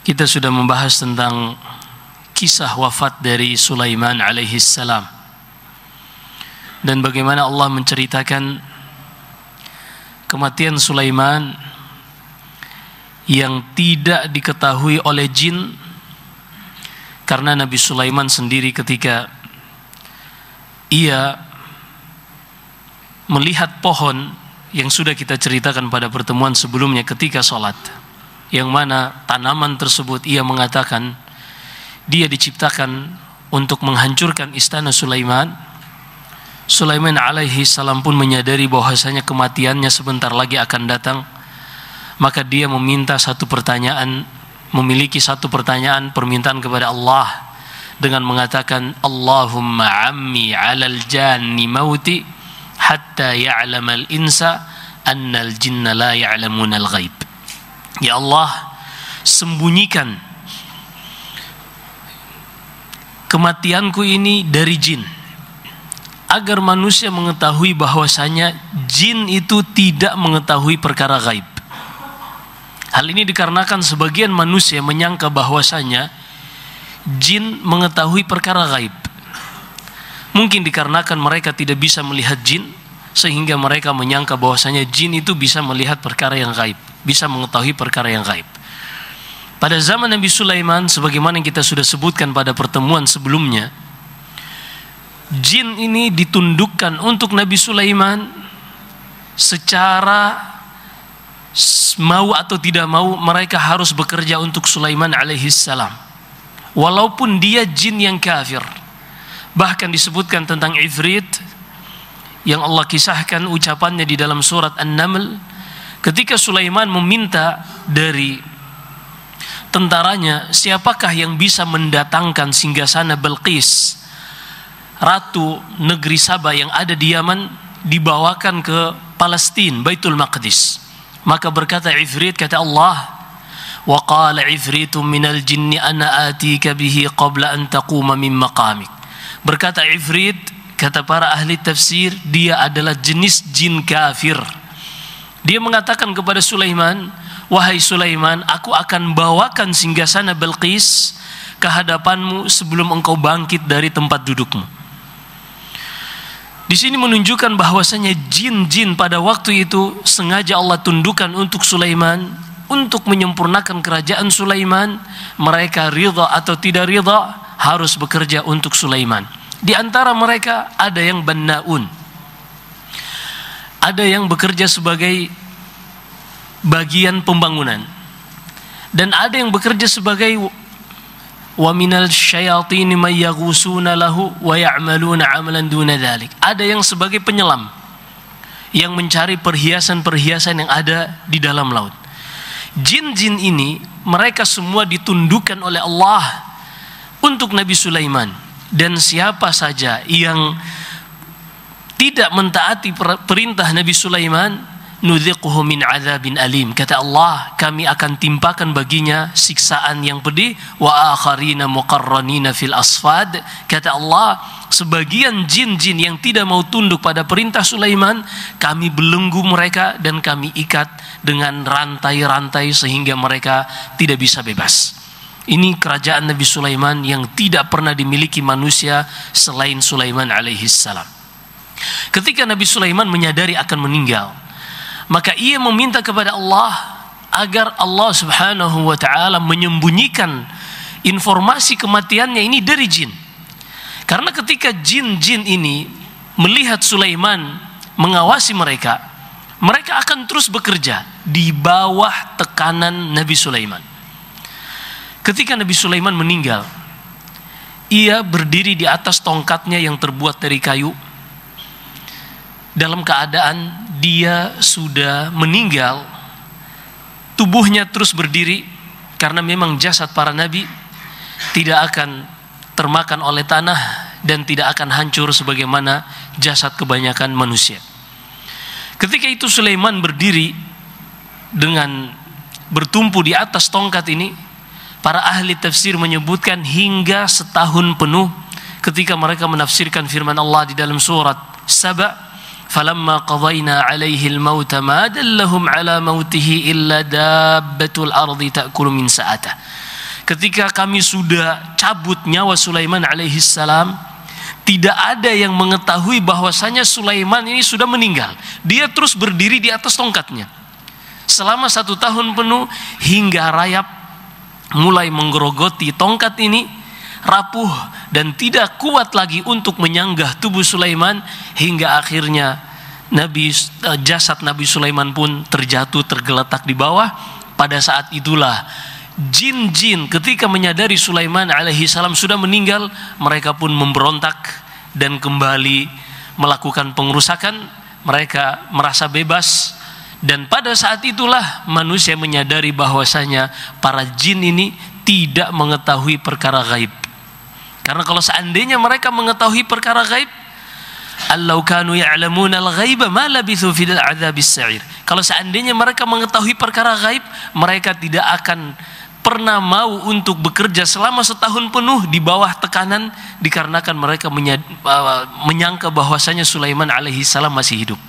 Kita sudah membahas tentang kisah wafat dari Sulaiman alaihi salam dan bagaimana Allah menceritakan kematian Sulaiman yang tidak diketahui oleh jin, karena Nabi Sulaiman sendiri ketika ia melihat pohon yang sudah kita ceritakan pada pertemuan sebelumnya ketika sholat, yang mana tanaman tersebut ia mengatakan dia diciptakan untuk menghancurkan istana Sulaiman. Sulaiman alaihi salam pun menyadari bahwasanya kematiannya sebentar lagi akan datang. Maka dia meminta satu pertanyaan, memiliki satu pertanyaan permintaan kepada Allah dengan mengatakan, Allahumma ammi alal janni mauti hatta ya'lamal insa annal jinna la ya'lamunal ghaib. Ya Allah, sembunyikan kematianku ini dari jin, agar manusia mengetahui bahwasanya jin itu tidak mengetahui perkara gaib. Hal ini dikarenakan sebagian manusia menyangka bahwasanya jin mengetahui perkara gaib. Mungkin dikarenakan mereka tidak bisa melihat jin, sehingga mereka menyangka bahwasanya jin itu bisa melihat perkara yang gaib, bisa mengetahui perkara yang gaib. Pada zaman Nabi Sulaiman, sebagaimana yang kita sudah sebutkan pada pertemuan sebelumnya, jin ini ditundukkan untuk Nabi Sulaiman secara mau atau tidak mau. Mereka harus bekerja untuk Sulaiman alaihi salam, walaupun dia jin yang kafir. Bahkan disebutkan tentang Ifrit yang Allah kisahkan ucapannya di dalam surat An-Naml, ketika Sulaiman meminta dari tentaranya, siapakah yang bisa mendatangkan singgasana Balqis, ratu negeri Saba yang ada di Yaman, dibawakan ke Palestina, Baitul Maqdis. Maka berkata Ifrit, kata Allah, wa qala ifritum minal jinni ana atika bihi qabla an taquma min maqamik. Berkata Ifrit, kata para ahli tafsir, dia adalah jenis jin kafir. Dia mengatakan kepada Sulaiman, wahai Sulaiman, aku akan bawakan singgasana Balqis ke hadapanmu sebelum engkau bangkit dari tempat dudukmu. Di sini menunjukkan bahwasanya jin-jin pada waktu itu sengaja Allah tundukkan untuk Sulaiman, untuk menyempurnakan kerajaan Sulaiman. Mereka ridha atau tidak ridha harus bekerja untuk Sulaiman. Di antara mereka ada yang bannaun, ada yang bekerja sebagai bagian pembangunan, dan ada yang bekerja sebagai wa minal syayatini may yaghusuna lahu wa ya'maluna 'amalan duna dzalik. Ada yang sebagai penyelam yang mencari perhiasan-perhiasan yang ada di dalam laut. Jin-jin ini mereka semua ditundukkan oleh Allah untuk Nabi Sulaiman, dan siapa saja yang tidak mentaati perintah Nabi Sulaiman, nudhiquhu min adzabin alim. Kata Allah, kami akan timpakan baginya siksaan yang pedih. Wa akharina muqarranina fil asfad. Kata Allah, sebagian jin-jin yang tidak mau tunduk pada perintah Sulaiman, kami belenggu mereka dan kami ikat dengan rantai-rantai sehingga mereka tidak bisa bebas. Ini kerajaan Nabi Sulaiman yang tidak pernah dimiliki manusia selain Sulaiman alaihi salam. Ketika Nabi Sulaiman menyadari akan meninggal, maka ia meminta kepada Allah agar Allah subhanahu wa ta'ala menyembunyikan informasi kematiannya ini dari jin. Karena ketika jin-jin ini melihat Sulaiman mengawasi mereka, mereka akan terus bekerja di bawah tekanan Nabi Sulaiman. Ketika Nabi Sulaiman meninggal, ia berdiri di atas tongkatnya yang terbuat dari kayu, dalam keadaan dia sudah meninggal. Tubuhnya terus berdiri, karena memang jasad para nabi tidak akan termakan oleh tanah dan tidak akan hancur sebagaimana jasad kebanyakan manusia. Ketika itu Sulaiman berdiri dengan bertumpu di atas tongkat ini. Para ahli tafsir menyebutkan hingga setahun penuh ketika mereka menafsirkan firman Allah di dalam surat Saba, falamma qadayna alaihi al-mauta ma dallahum ala mautihi illa dabbatul ardi ta'kulu min sa'atah. ketika kami sudah cabut nyawa Sulaiman alaihissalam, tidak ada yang mengetahui bahwasanya Sulaiman ini sudah meninggal. Dia terus berdiri di atas tongkatnya selama 1 tahun penuh, hingga rayap mulai menggerogoti tongkat ini, rapuh dan tidak kuat lagi untuk menyanggah tubuh Sulaiman, hingga akhirnya jasad Nabi Sulaiman pun terjatuh tergeletak di bawah. Pada saat itulah jin-jin ketika menyadari Sulaiman alaihissalam sudah meninggal, mereka pun memberontak dan kembali melakukan pengerusakan. Mereka merasa bebas, dan pada saat itulah manusia menyadari bahwasanya para jin ini tidak mengetahui perkara gaib. Karena kalau seandainya mereka mengetahui perkara gaib, allau kanu ya'lamuna al-ghaiba ma labithu fil 'adzabis sa'ir. Kalau seandainya mereka mengetahui perkara gaib, mereka tidak akan pernah mau untuk bekerja selama 1 tahun penuh di bawah tekanan, dikarenakan mereka menyangka bahwasanya Sulaiman alaihissalam masih hidup.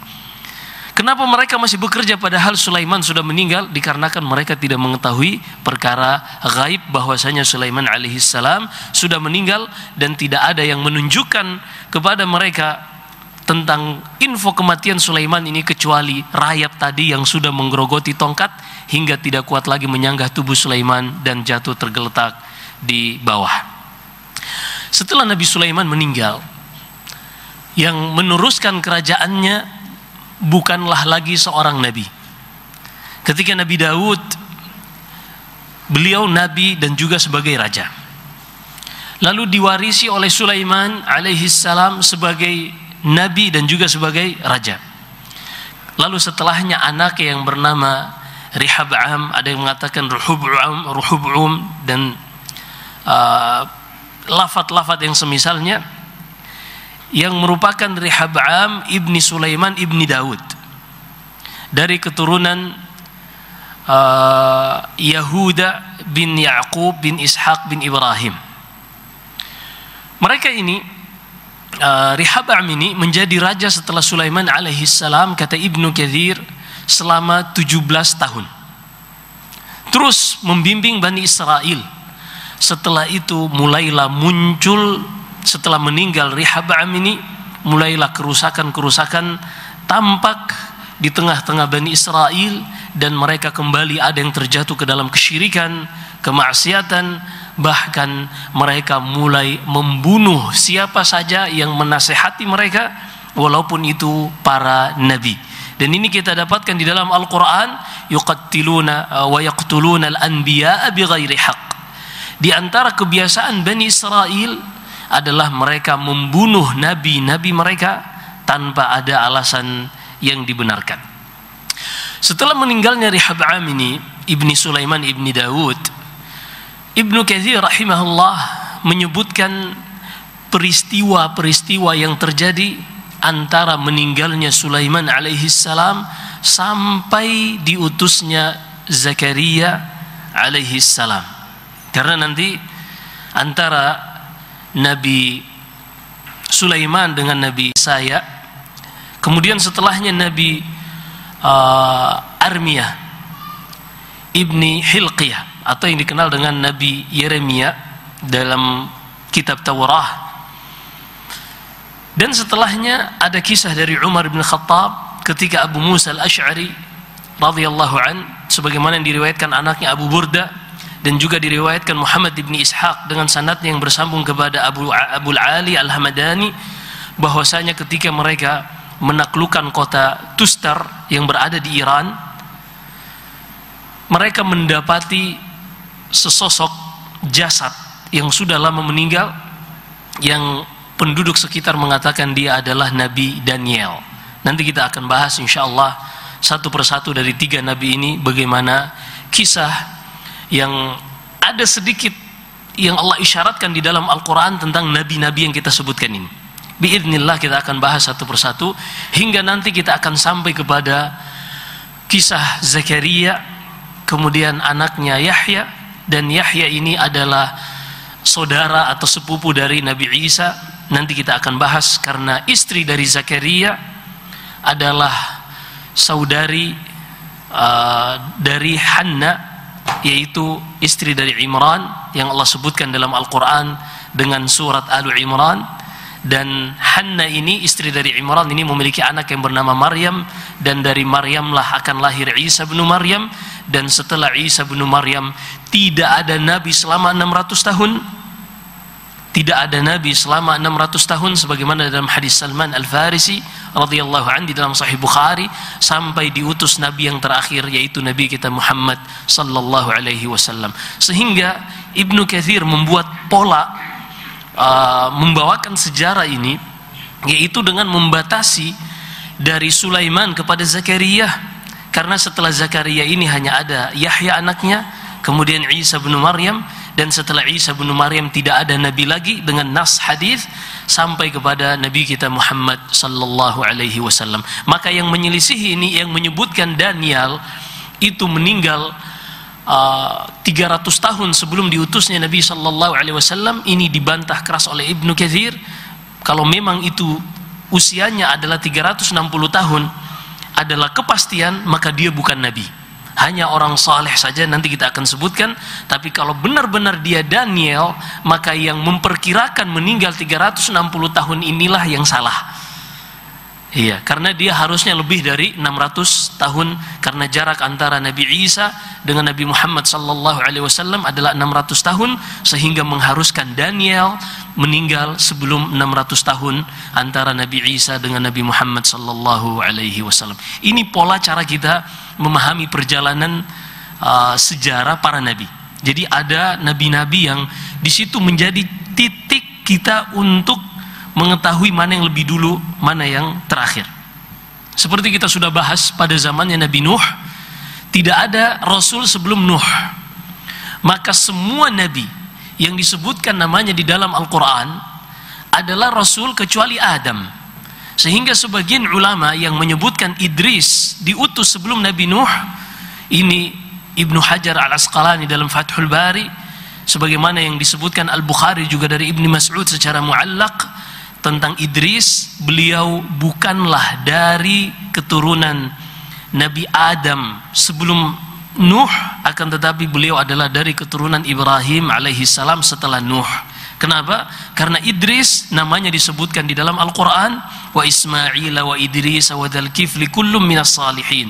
Kenapa mereka masih bekerja padahal Sulaiman sudah meninggal? Dikarenakan mereka tidak mengetahui perkara gaib bahwasanya Sulaiman alaihissalam sudah meninggal, dan tidak ada yang menunjukkan kepada mereka tentang info kematian Sulaiman ini kecuali rayap tadi yang sudah menggerogoti tongkat hingga tidak kuat lagi menyanggah tubuh Sulaiman dan jatuh tergeletak di bawah. Setelah Nabi Sulaiman meninggal, yang meneruskan kerajaannya bukanlah lagi seorang nabi. Ketika Nabi Daud, beliau nabi dan juga sebagai raja, lalu diwarisi oleh Sulaiman alaihissalam sebagai nabi dan juga sebagai raja. Lalu setelahnya anaknya yang bernama Rihab'am, ada yang mengatakan Ruhub'um dan lafaz-lafaz yang semisalnya, yang merupakan Rihab'am ibni Sulaiman ibni Daud, dari keturunan Yahuda bin Ya'qub bin Ishaq bin Ibrahim. Mereka ini, Rihab'am ini menjadi raja setelah Sulaiman alaihissalam, kata Ibnu Katsir, selama 17 tahun. Terus membimbing Bani Israel. Setelah itu mulailah muncul, setelah meninggal Rihab'am ini, mulailah kerusakan-kerusakan tampak di tengah-tengah Bani Israel, dan mereka kembali ada yang terjatuh ke dalam kesyirikan, kemaksiatan. Bahkan mereka mulai membunuh siapa saja yang menasehati mereka, walaupun itu para nabi. Dan ini kita dapatkan di dalam Al-Quran, yuqattiluna wa yaqtuluna al-anbiya'a bighairi haqq. Di antara kebiasaan Bani Israel adalah mereka membunuh nabi-nabi mereka tanpa ada alasan yang dibenarkan. Setelah meninggalnya Rihab'am ini, ibni Sulaiman ibni Daud, Ibnu Katsir rahimahullah menyebutkan peristiwa-peristiwa yang terjadi antara meninggalnya Sulaiman alaihissalam sampai diutusnya Zakaria alaihissalam. Karena nanti antara Nabi Sulaiman dengan Nabi Yesaya, kemudian setelahnya Nabi Armiyah ibni Hilqiyah, atau yang dikenal dengan Nabi Yeremia dalam kitab Taurat. Dan setelahnya ada kisah dari Umar bin Khattab ketika Abu Musa al-Ash'ari radhiyallahu an, sebagaimana yang diriwayatkan anaknya Abu Burda, dan juga diriwayatkan Muhammad bin Ishaq dengan sanadnya yang bersambung kepada Abul Ali al-Hamadani, bahwasanya ketika mereka menaklukkan kota Tustar yang berada di Iran, mereka mendapati sesosok jasad yang sudah lama meninggal, yang penduduk sekitar mengatakan dia adalah Nabi Daniel. Nanti kita akan bahas insyaallah satu persatu dari 3 nabi ini, bagaimana kisah yang ada sedikit yang Allah isyaratkan di dalam Al-Quran tentang nabi-nabi yang kita sebutkan ini. Biidznillah kita akan bahas satu persatu hingga nanti kita akan sampai kepada kisah Zakaria, kemudian anaknya Yahya. Dan Yahya ini adalah saudara atau sepupu dari Nabi Isa. Nanti kita akan bahas, karena istri dari Zakaria adalah saudari dari Hanna yaitu istri dari Imran yang Allah sebutkan dalam Al-Quran dengan surat Al-Imran. Dan Hanna ini istri dari Imran ini memiliki anak yang bernama Maryam, dan dari Maryam lah akan lahir Isa bin Maryam. Dan setelah Isa bin Maryam tidak ada nabi selama 600 tahun. Tidak ada nabi selama 600 tahun sebagaimana dalam hadis Salman Al-Farisi radhiyallahu anhu di dalam Sahih Bukhari, sampai diutus nabi yang terakhir yaitu nabi kita Muhammad sallallahu alaihi wasallam. Sehingga Ibnu Katsir membuat pola membawakan sejarah ini, yaitu dengan membatasi dari Sulaiman kepada Zakaria, karena setelah Zakaria ini hanya ada Yahya anaknya, kemudian Isa bin Maryam, dan setelah Isa bin Maryam tidak ada nabi lagi dengan nas hadis sampai kepada nabi kita Muhammad sallallahu alaihi wasallam. Maka yang menyelisihi ini, yang menyebutkan Daniel itu meninggal 300 tahun sebelum diutusnya Nabi sallallahu alaihi wasallam, ini dibantah keras oleh Ibnu Katsir. Kalau memang itu usianya adalah 360 tahun adalah kepastian, maka dia bukan nabi, hanya orang saleh saja, nanti kita akan sebutkan. Tapi kalau benar-benar dia Daniel, maka yang memperkirakan meninggal 360 tahun inilah yang salah. Iya, karena dia harusnya lebih dari 600 tahun, karena jarak antara Nabi Isa dengan Nabi Muhammad sallallahu alaihi wasallam adalah 600 tahun, sehingga mengharuskan Daniel meninggal sebelum 600 tahun antara Nabi Isa dengan Nabi Muhammad sallallahu alaihi wasallam. Ini pola cara kita memahami perjalanan sejarah para nabi. Jadi ada nabi-nabi yang di situ menjadi titik kita untuk mengetahui mana yang lebih dulu, mana yang terakhir. Seperti kita sudah bahas pada zamannya Nabi Nuh, tidak ada rasul sebelum Nuh. Maka semua nabi yang disebutkan namanya di dalam Al-Quran adalah rasul kecuali Adam. Sehingga sebagian ulama yang menyebutkan Idris diutus sebelum Nabi Nuh, ini Ibnu Hajar Al-Asqalani dalam Fathul Bari, sebagaimana yang disebutkan Al-Bukhari juga dari Ibnu Mas'ud secara muallaq tentang Idris, beliau bukanlah dari keturunan Nabi Adam sebelum Nuh, akan tetapi beliau adalah dari keturunan Ibrahim alaihi salam setelah Nuh. Kenapa? Karena Idris namanya disebutkan di dalam Al-Quran, wa Ismail wa Idris wa dzal-kifli kullum minas salihin.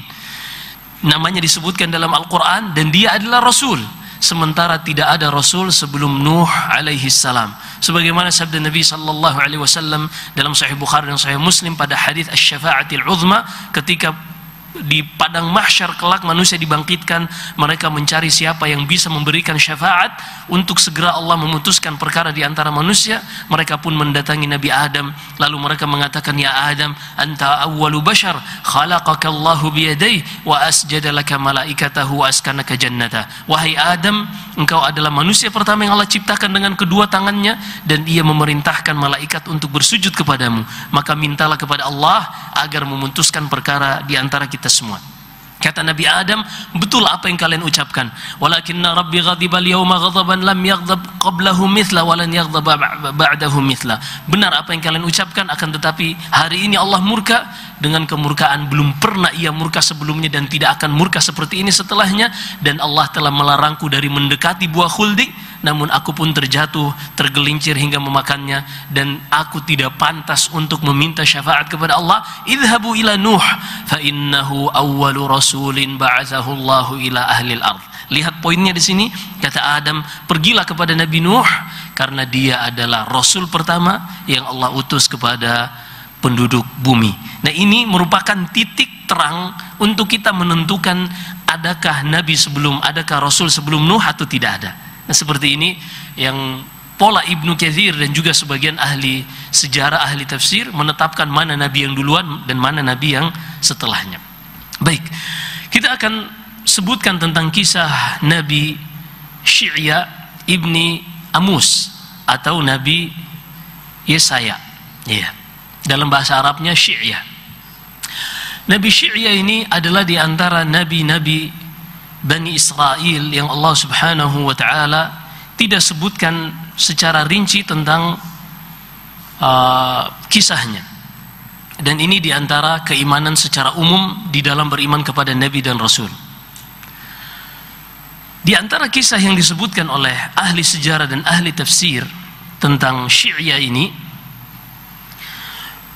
Namanya disebutkan dalam Al-Quran, dan dia adalah Rasul, sementara tidak ada Rasul sebelum Nuh alaihi salam. Sebagaimana sabda Nabi sallallahu alaihi wasallam dalam Sahih Bukhari dan Sahih Muslim pada hadis asy-syafa'atil 'uzma, ketika di padang mahsyar kelak manusia dibangkitkan, mereka mencari siapa yang bisa memberikan syafaat untuk segera Allah memutuskan perkara di antara manusia. Mereka pun mendatangi Nabi Adam, lalu mereka mengatakan, ya Adam, anta awwalu bashar khalaqaka Allahu biyadayhi wa asjada laka malaikatahu wa askanaka jannata. Wahai Adam, engkau adalah manusia pertama yang Allah ciptakan dengan kedua tangannya, dan dia memerintahkan malaikat untuk bersujud kepadamu. Maka mintalah kepada Allah agar memutuskan perkara di antara kita semua. Kata Nabi Adam, betul apa yang kalian ucapkan. Walakinna rabbi ghadiba al-yawma ghadaban lam yaghdab qablahu mithla wa lan yaghdab ba'dahu mithla. Benar apa yang kalian ucapkan, akan tetapi hari ini Allah murka dengan kemurkaan belum pernah ia murka sebelumnya dan tidak akan murka seperti ini setelahnya. Dan Allah telah melarangku dari mendekati buah khuldi, namun aku pun terjatuh, tergelincir hingga memakannya, dan aku tidak pantas untuk meminta syafaat kepada Allah. Idhabu ila Nuh fa innahu awwalu rasulin ba'athahu Allahu ila ahli al-ard. Lihat poinnya di sini, kata Adam, pergilah kepada Nabi Nuh karena dia adalah rasul pertama yang Allah utus kepada penduduk bumi. Nah, ini merupakan titik terang untuk kita menentukan adakah nabi sebelum, adakah rasul sebelum Nuh atau tidak ada. Nah, seperti ini yang pola Ibnu Katsir dan juga sebagian ahli sejarah, ahli tafsir menetapkan mana nabi yang duluan dan mana nabi yang setelahnya. Baik, kita akan sebutkan tentang kisah Nabi Syi'ya ibni Amus atau Nabi Yesaya. Ya, dalam bahasa Arabnya Syi'ya. Nabi Syi'ya ini adalah di antara nabi-nabi Bani Israel yang Allah subhanahu wa ta'ala tidak sebutkan secara rinci tentang kisahnya. Dan ini diantara keimanan secara umum di dalam beriman kepada Nabi dan Rasul. Di Di antara kisah yang disebutkan oleh ahli sejarah dan ahli tafsir tentang Syi'iyah ini,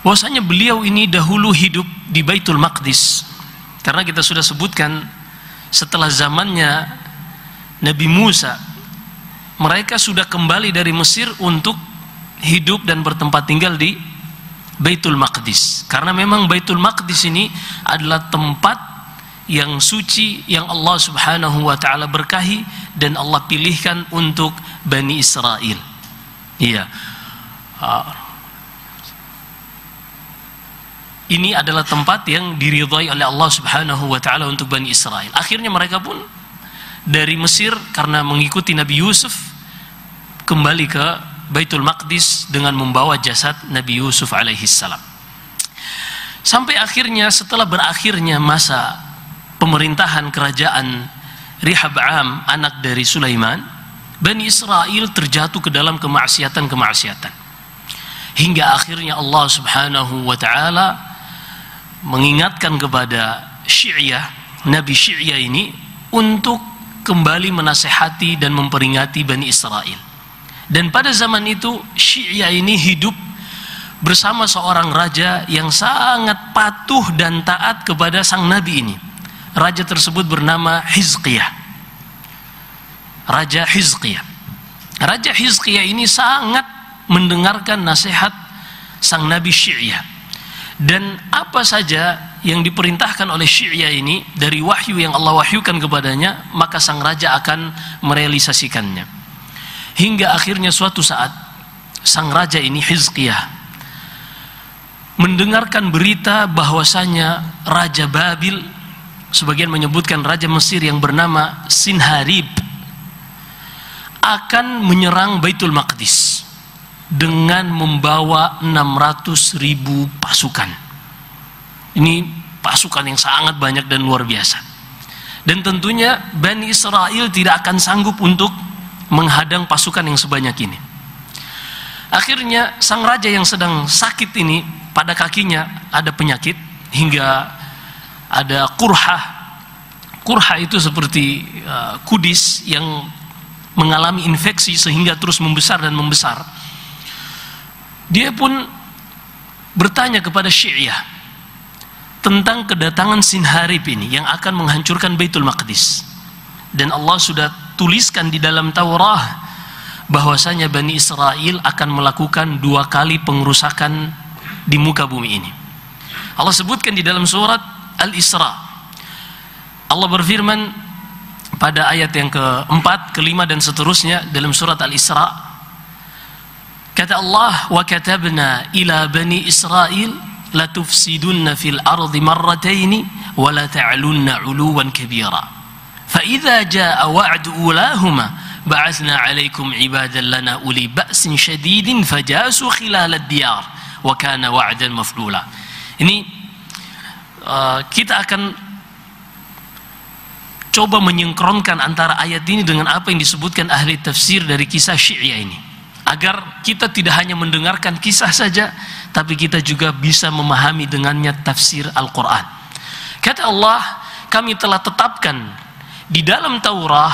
bahwasanya beliau ini dahulu hidup di Baitul Maqdis. Karena kita sudah sebutkan setelah zamannya Nabi Musa, mereka sudah kembali dari Mesir untuk hidup dan bertempat tinggal di Baitul Maqdis. Karena memang Baitul Maqdis ini adalah tempat yang suci yang Allah Subhanahu wa taala berkahi dan Allah pilihkan untuk Bani Israel. Iya. Ini adalah tempat yang diridhai oleh Allah Subhanahu wa taala untuk Bani Israel. Akhirnya mereka pun dari Mesir karena mengikuti Nabi Yusuf kembali ke Baitul Maqdis dengan membawa jasad Nabi Yusuf alaihi salam. Sampai akhirnya setelah berakhirnya masa pemerintahan kerajaan Rehab'am anak dari Sulaiman, Bani Israel terjatuh ke dalam kemaksiatan-kemaksiatan. Hingga akhirnya Allah Subhanahu wa taala mengingatkan kepada Syi'iyah, Nabi Syi'iyah ini untuk kembali menasehati dan memperingati Bani Israel. Dan pada zaman itu Syi'iyah ini hidup bersama seorang raja yang sangat patuh dan taat kepada sang nabi ini. Raja tersebut bernama Hizqiyah. Raja Hizqiyah. Raja Hizqiyah ini sangat mendengarkan nasihat sang Nabi Syi'iyah. Dan apa saja yang diperintahkan oleh Syi'iyah ini dari wahyu yang Allah wahyukan kepadanya, maka sang raja akan merealisasikannya. Hingga akhirnya suatu saat sang raja ini Hizqiyah mendengarkan berita bahwasanya Raja Babil, sebagian menyebutkan Raja Mesir yang bernama Sinharib, akan menyerang Baitul Maqdis dengan membawa 600.000 pasukan. Ini pasukan yang sangat banyak dan luar biasa. Dan tentunya Bani Israel tidak akan sanggup untuk menghadang pasukan yang sebanyak ini. Akhirnya sang raja yang sedang sakit ini, pada kakinya ada penyakit hingga ada qurhah. Qurhah itu seperti kudis yang mengalami infeksi sehingga terus membesar dan membesar. Dia pun bertanya kepada Syi'iyah tentang kedatangan Sinharib ini yang akan menghancurkan Baitul Maqdis. Dan Allah sudah tuliskan di dalam Taurat bahwasanya Bani Israel akan melakukan 2 kali pengerusakan di muka bumi ini. Allah sebutkan di dalam surat Al-Isra. Allah berfirman pada ayat yang ke-4, ke-5 dan seterusnya dalam surat Al-Isra. Kata Allah, "Wa katabna ila bani Israil la tufsidunna fil ardi marrataini wa la ta'lunna 'uluwan kabira. Fa idza jaa wa'du ulahuma ba'athna 'alaikum 'ibadan lana uli ba'sin shadidin fajasu khilal ad-diyar wa kana wa'dan maf'ula." Ini kita akan coba menyengkronkan antara ayat ini dengan apa yang disebutkan ahli tafsir dari kisah Syi'iyah ini, agar kita tidak hanya mendengarkan kisah saja, tapi kita juga bisa memahami dengannya tafsir Al-Quran. Kata Allah, kami telah tetapkan di dalam Taurat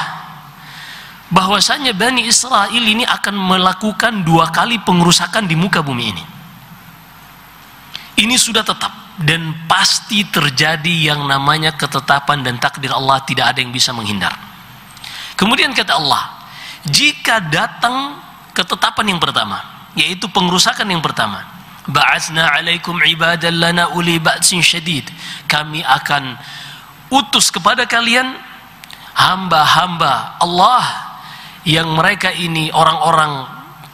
bahwasanya Bani Israel ini akan melakukan 2 kali pengerusakan di muka bumi ini. Ini sudah tetap dan pasti terjadi, yang namanya ketetapan dan takdir Allah tidak ada yang bisa menghindar. Kemudian kata Allah, jika datang ketetapan yang pertama, yaitu pengerusakan yang pertama, ba'atsna 'alaikum 'ibadan lana uli ba'sin syadid, kami akan utus kepada kalian hamba-hamba Allah yang mereka ini orang-orang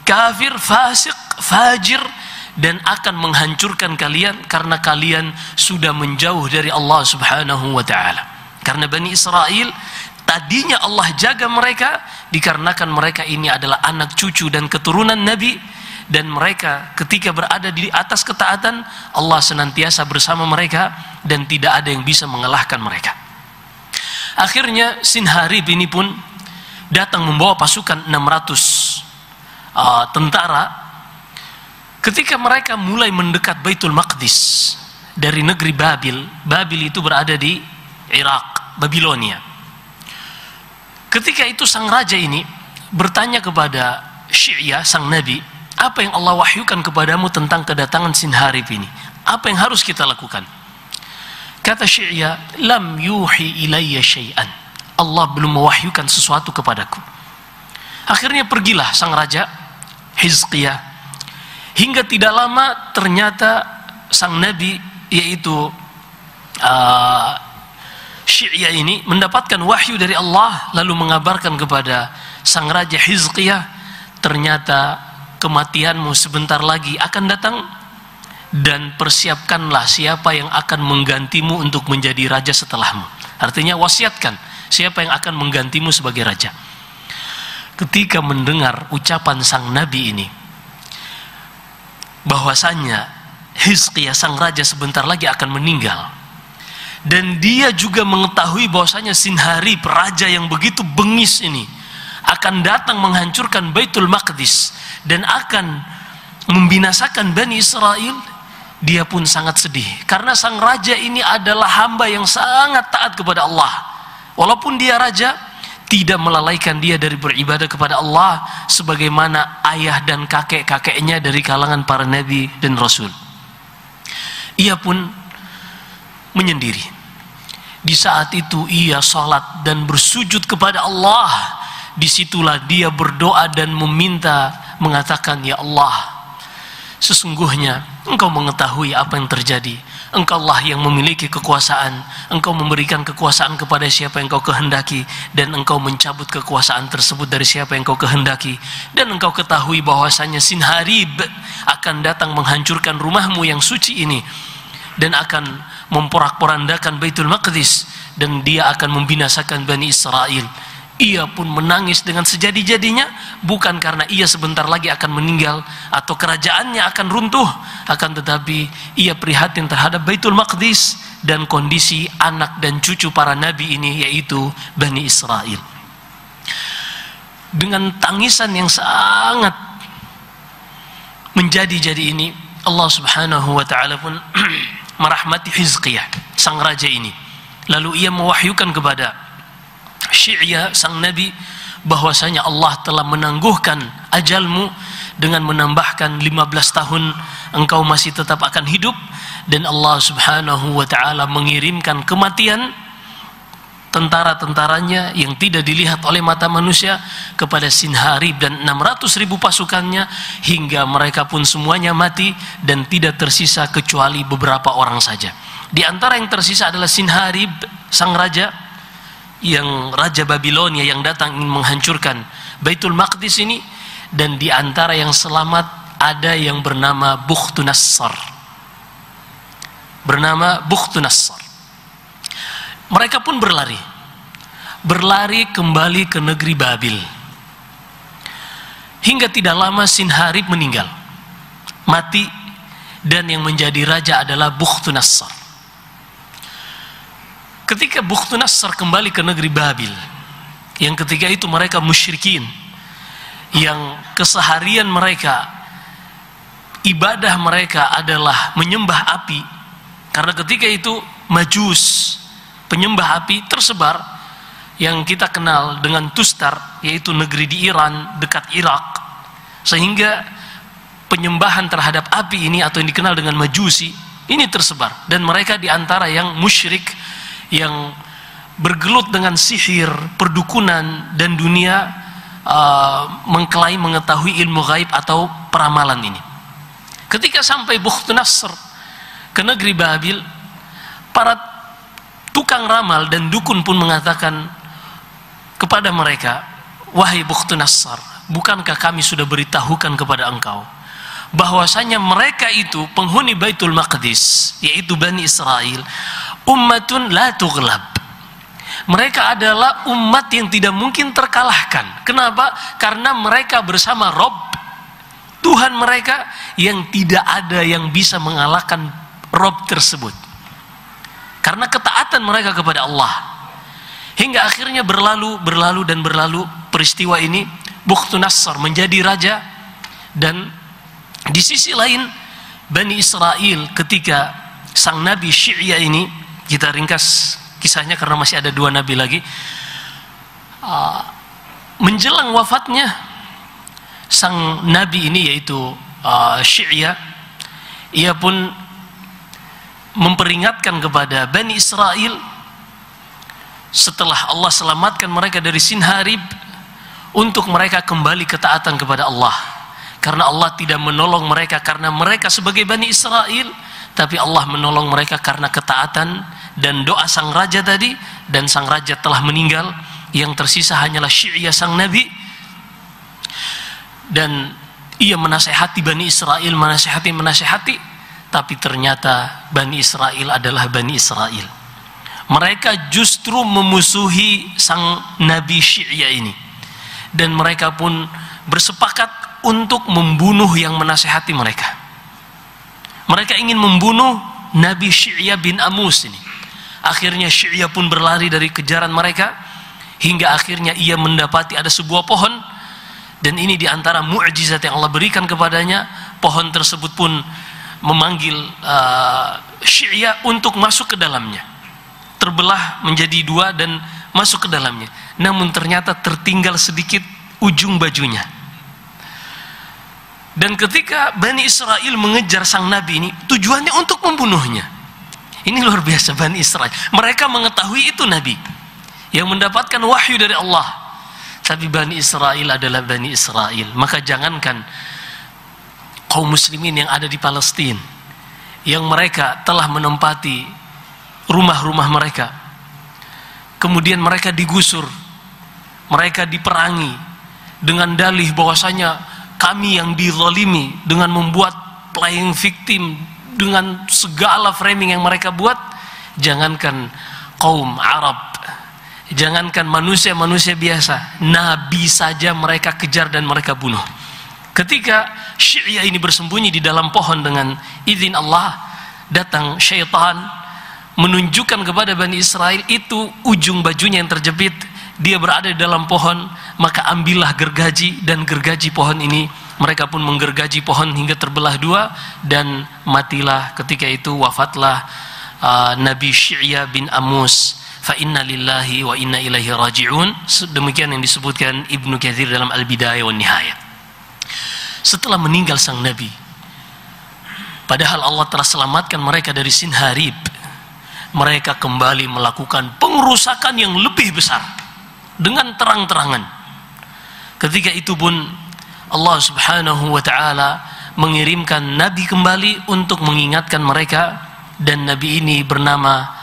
kafir, fasik, fajir, dan akan menghancurkan kalian karena kalian sudah menjauh dari Allah Subhanahu wa taala. Karena Bani Israel tadinya Allah jaga mereka dikarenakan mereka ini adalah anak cucu dan keturunan Nabi, dan mereka ketika berada di atas ketaatan Allah senantiasa bersama mereka dan tidak ada yang bisa mengalahkan mereka. Akhirnya Sinharib ini pun datang membawa pasukan 600 tentara. Ketika mereka mulai mendekat Baitul Maqdis dari negeri Babil, Babil itu berada di Irak, Babilonia. Ketika itu sang raja ini bertanya kepada Syi'ya, sang nabi, apa yang Allah wahyukan kepadamu tentang kedatangan Sinharib ini? Apa yang harus kita lakukan? Kata Syi'ya, lam yuhi ilayya syai'an. Allah belum mewahyukan sesuatu kepadaku. Akhirnya pergilah sang raja Hizqiyah. Hingga tidak lama ternyata sang nabi, yaitu Syi'ya ini, mendapatkan wahyu dari Allah, lalu mengabarkan kepada sang raja Hizqiyah, ternyata kematianmu sebentar lagi akan datang, dan persiapkanlah siapa yang akan menggantimu untuk menjadi raja setelahmu. Artinya wasiatkan siapa yang akan menggantimu sebagai raja. Ketika mendengar ucapan sang nabi ini, bahwasannya Hizqiyah sang raja sebentar lagi akan meninggal, dan dia juga mengetahui bahwasanya Sinharib, raja yang begitu bengis ini, akan datang menghancurkan Baitul Maqdis dan akan membinasakan Bani Israel, dia pun sangat sedih. Karena sang raja ini adalah hamba yang sangat taat kepada Allah. Walaupun dia raja, tidak melalaikan dia dari beribadah kepada Allah, sebagaimana ayah dan kakek-kakeknya dari kalangan para nabi dan rasul. Ia pun menyendiri. Di saat itu ia salat dan bersujud kepada Allah. Disitulah dia berdoa dan meminta, mengatakan, ya Allah, sesungguhnya Engkau mengetahui apa yang terjadi. Engkau lah yang memiliki kekuasaan. Engkau memberikan kekuasaan kepada siapa yang Engkau kehendaki, dan Engkau mencabut kekuasaan tersebut dari siapa yang Engkau kehendaki. Dan Engkau ketahui bahwasanya Sinharib akan datang menghancurkan rumahmu yang suci ini, dan akan memporak-porandakan Baitul Maqdis, dan dia akan membinasakan Bani Israel. Ia pun menangis dengan sejadi-jadinya, bukan karena ia sebentar lagi akan meninggal atau kerajaannya akan runtuh, akan tetapi ia prihatin terhadap Baitul Maqdis dan kondisi anak dan cucu para nabi ini, yaitu Bani Israel. Dengan tangisan yang sangat menjadi-jadi ini, Allah Subhanahu wa ta'ala pun merahmati Hizqiyah, sang raja ini. Lalu ia mewahyukan kepada Syi'ya, sang nabi, bahwasanya Allah telah menangguhkan ajalmu dengan menambahkan 15 tahun engkau masih tetap akan hidup, dan Allah Subhanahu wa ta'ala mengirimkan kematian tentara-tentaranya yang tidak dilihat oleh mata manusia kepada Sinharib dan 600.000 pasukannya, hingga mereka pun semuanya mati dan tidak tersisa kecuali beberapa orang saja. Di antara yang tersisa adalah Sinharib, sang raja, yang Raja Babilonia yang datang ingin menghancurkan Baitul Maqdis ini. Dan di antara yang selamat ada yang bernama Bukhtunassar. Mereka pun berlari kembali ke negeri Babil. Hingga tidak lama Sinharib meninggal, mati, dan yang menjadi raja adalah Bukhtunassar. Ketika Bukhtunassar kembali ke negeri Babil, yang ketika itu mereka musyrikin, yang keseharian mereka, ibadah mereka adalah menyembah api. Karena ketika itu Majus, penyembah api, tersebar, yang kita kenal dengan Tustar, yaitu negeri di Iran dekat Irak. Sehingga penyembahan terhadap api ini, atau yang dikenal dengan Majusi, ini tersebar. Dan mereka di antara yang musyrik, yang bergelut dengan sihir, perdukunan, dan dunia, mengklaim mengetahui ilmu gaib atau peramalan ini. Ketika sampai Bukhtunassar ke negeri Babil, para tukang ramal dan dukun pun mengatakan kepada mereka, wahai Bukhtunassar, bukankah kami sudah beritahukan kepada engkau bahwasanya mereka itu penghuni Baitul Maqdis, yaitu Bani Israel, ummatun la tughlab. Mereka adalah umat yang tidak mungkin terkalahkan. Kenapa? Karena mereka bersama Rob, Tuhan mereka, yang tidak ada yang bisa mengalahkan Rob tersebut. Karena ketaatan mereka kepada Allah. Hingga akhirnya berlalu peristiwa ini. Bukhtunassar menjadi raja, dan di sisi lain Bani Israel, ketika sang nabi Syi'ya ini, kita ringkas kisahnya karena masih ada 2 nabi lagi, menjelang wafatnya sang nabi ini, yaitu Syi'ya, ia pun memperingatkan kepada Bani Israel setelah Allah selamatkan mereka dari Sinharib, untuk mereka kembali ketaatan kepada Allah, karena Allah tidak menolong mereka karena mereka sebagai Bani Israel, tapi Allah menolong mereka karena ketaatan dan doa sang raja tadi. Dan sang raja telah meninggal, yang tersisa hanyalah Syi'ya sang nabi. Dan ia menasehati Bani Israel, menasehati, tapi ternyata Bani Israel adalah Bani Israel. Mereka justru memusuhi sang nabi Syi'ya ini, dan mereka pun bersepakat untuk membunuh yang menasehati mereka. Mereka ingin membunuh Nabi Syi'ya bin Amus ini. Akhirnya Syi'ya pun berlari dari kejaran mereka, hingga akhirnya ia mendapati ada sebuah pohon. Dan ini diantara mukjizat yang Allah berikan kepadanya. Pohon tersebut pun memanggil Syi'ya untuk masuk ke dalamnya. Terbelah menjadi dua dan masuk ke dalamnya. Namun ternyata tertinggal sedikit ujung bajunya. Dan ketika Bani Israel mengejar sang nabi ini, tujuannya untuk membunuhnya. Ini luar biasa Bani Israel. Mereka mengetahui itu nabi yang mendapatkan wahyu dari Allah. Tapi Bani Israel adalah Bani Israel. Maka jangankan kaum muslimin yang ada di Palestina, yang mereka telah menempati rumah-rumah mereka, kemudian mereka digusur, mereka diperangi dengan dalih bahwasanya kami yang dizalimi, dengan membuat playing victim, dengan segala framing yang mereka buat. Jangankan kaum Arab, jangankan manusia-manusia biasa, nabi saja mereka kejar dan mereka bunuh. Ketika Syi'ya ini bersembunyi di dalam pohon dengan izin Allah, datang syaitan menunjukkan kepada Bani Israel itu ujung bajunya yang terjepit, dia berada di dalam pohon. Maka ambillah gergaji, dan gergaji pohon ini, mereka pun menggergaji pohon hingga terbelah dua, dan matilah ketika itu, wafatlah Nabi Syi'ya bin Amus. Fa inna lillahi wa inna ilaihi raji'un. Demikian yang disebutkan Ibnu Katsir dalam Al-Bidayah wan Nihayah. Setelah meninggal sang nabi, padahal Allah telah selamatkan mereka dari Sinharib, mereka kembali melakukan pengerusakan yang lebih besar dengan terang-terangan. Ketika itu pun Allah Subhanahu wa taala mengirimkan nabi kembali untuk mengingatkan mereka, dan nabi ini bernama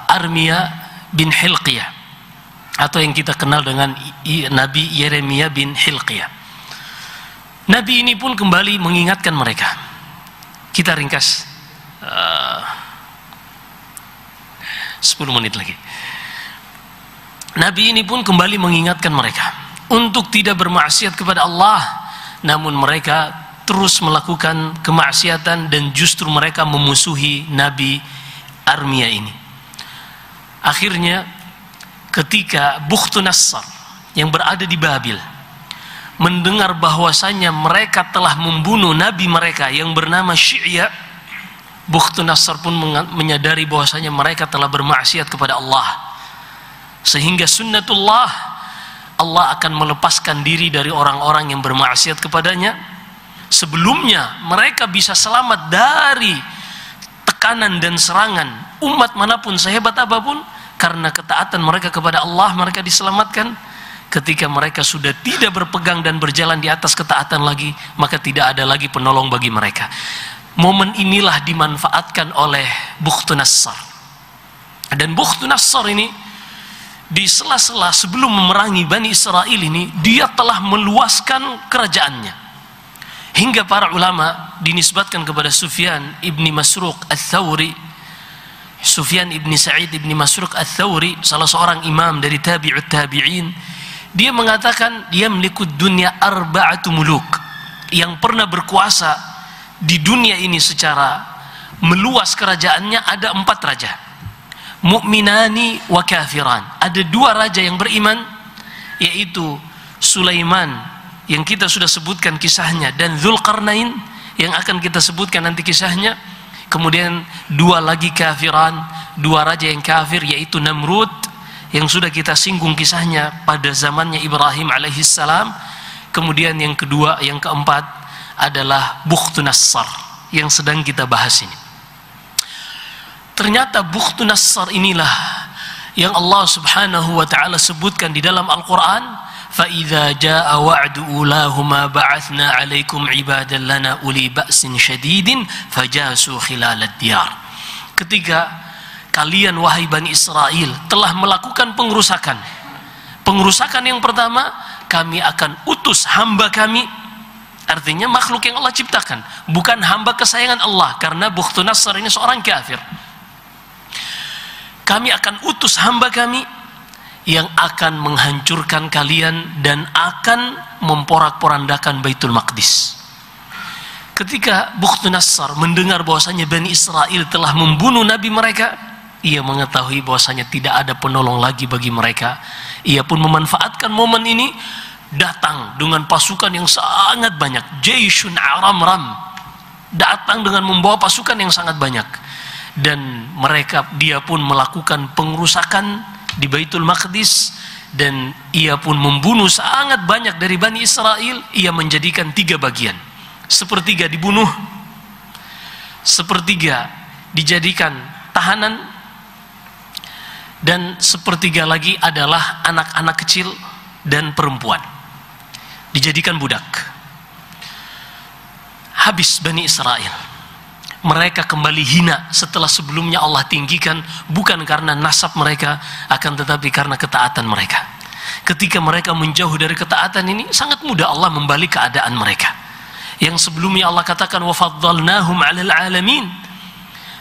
Armia bin Hilqiyah, atau yang kita kenal dengan Nabi Yeremia bin Hilqiyah. Nabi ini pun kembali mengingatkan mereka. Kita ringkas 10 menit lagi. Nabi ini pun kembali mengingatkan mereka untuk tidak bermaksiat kepada Allah, namun mereka terus melakukan kemaksiatan, dan justru mereka memusuhi Nabi Armia ini. Akhirnya ketika Bukhtu Nassar yang berada di Babil mendengar bahwasanya mereka telah membunuh nabi mereka yang bernama Syi'ya, Bukhtu Nassar pun menyadari bahwasanya mereka telah bermaksiat kepada Allah, sehingga sunnatullah, Allah akan melepaskan diri dari orang-orang yang bermaksiat kepadanya. Sebelumnya mereka bisa selamat dari tekanan dan serangan umat manapun sehebat apapun, karena ketaatan mereka kepada Allah mereka diselamatkan. Ketika mereka sudah tidak berpegang dan berjalan di atas ketaatan lagi, maka tidak ada lagi penolong bagi mereka. Momen inilah dimanfaatkan oleh Bukhtu Nassar. Dan Bukhtu Nassar ini di sela-sela sebelum memerangi Bani Israel ini, dia telah meluaskan kerajaannya, hingga para ulama dinisbatkan kepada Sufyan ibni Masruq al-Thawri. Sufyan ibni Sa'id ibni Masruq al-Thawri, salah seorang imam dari tabi'ut tabi'in, dia mengatakan dia memiliki dunia arba'atu muluk, yang pernah berkuasa di dunia ini secara meluas kerajaannya ada 4 raja, mu'minani wa kafiran. Ada 2 raja yang beriman, yaitu Sulaiman yang kita sudah sebutkan kisahnya, dan Dzulqarnain yang akan kita sebutkan nanti kisahnya. Kemudian 2 lagi kafiran, 2 raja yang kafir, yaitu Namrud yang sudah kita singgung kisahnya pada zamannya Ibrahim alaihissalam. Kemudian yang kedua, yang keempat adalah Bukhtun Nassar yang sedang kita bahas ini. Ternyata Bukhtun Nassar inilah yang Allah subhanahu wa ta'ala sebutkan di dalam Al-Quran. فَإِذَا جَاءَ وَعْدُ أُولَاهُمَا بَعَثْنَا عَلَيْكُمْ عِبَادًا لَنَا أُولِي بَأْسٍ شَدِيدٍ فَجَاسُوا خِلَالَ الدِّيَارِ. Ketika kalian wahai Bani Israel telah melakukan pengerusakan yang pertama, kami akan utus hamba kami, artinya makhluk yang Allah ciptakan, bukan hamba kesayangan Allah, karena Bukhtun Nassar ini seorang kafir. Kami akan utus hamba kami yang akan menghancurkan kalian dan akan memporak-porandakan Baitul Maqdis. Ketika Bukhtun Nassar mendengar bahwasanya Bani Israel telah membunuh nabi mereka, ia mengetahui bahwasanya tidak ada penolong lagi bagi mereka. Ia pun memanfaatkan momen ini, datang dengan pasukan yang sangat banyak, Jaisyun Aramram, datang dengan membawa pasukan yang sangat banyak, dan dia pun melakukan pengerusakan di Baitul Maqdis, dan ia pun membunuh sangat banyak dari Bani Israel. Ia menjadikan 3 bagian, sepertiga dibunuh, sepertiga dijadikan tahanan, dan sepertiga lagi adalah anak-anak kecil dan perempuan, dijadikan budak. Habis Bani Israel. Mereka kembali hina setelah sebelumnya Allah tinggikan, bukan karena nasab mereka, akan tetapi karena ketaatan mereka. Ketika mereka menjauh dari ketaatan ini, sangat mudah Allah membalik keadaan mereka. Yang sebelumnya Allah katakan wa faddalnahum 'alal 'alamin,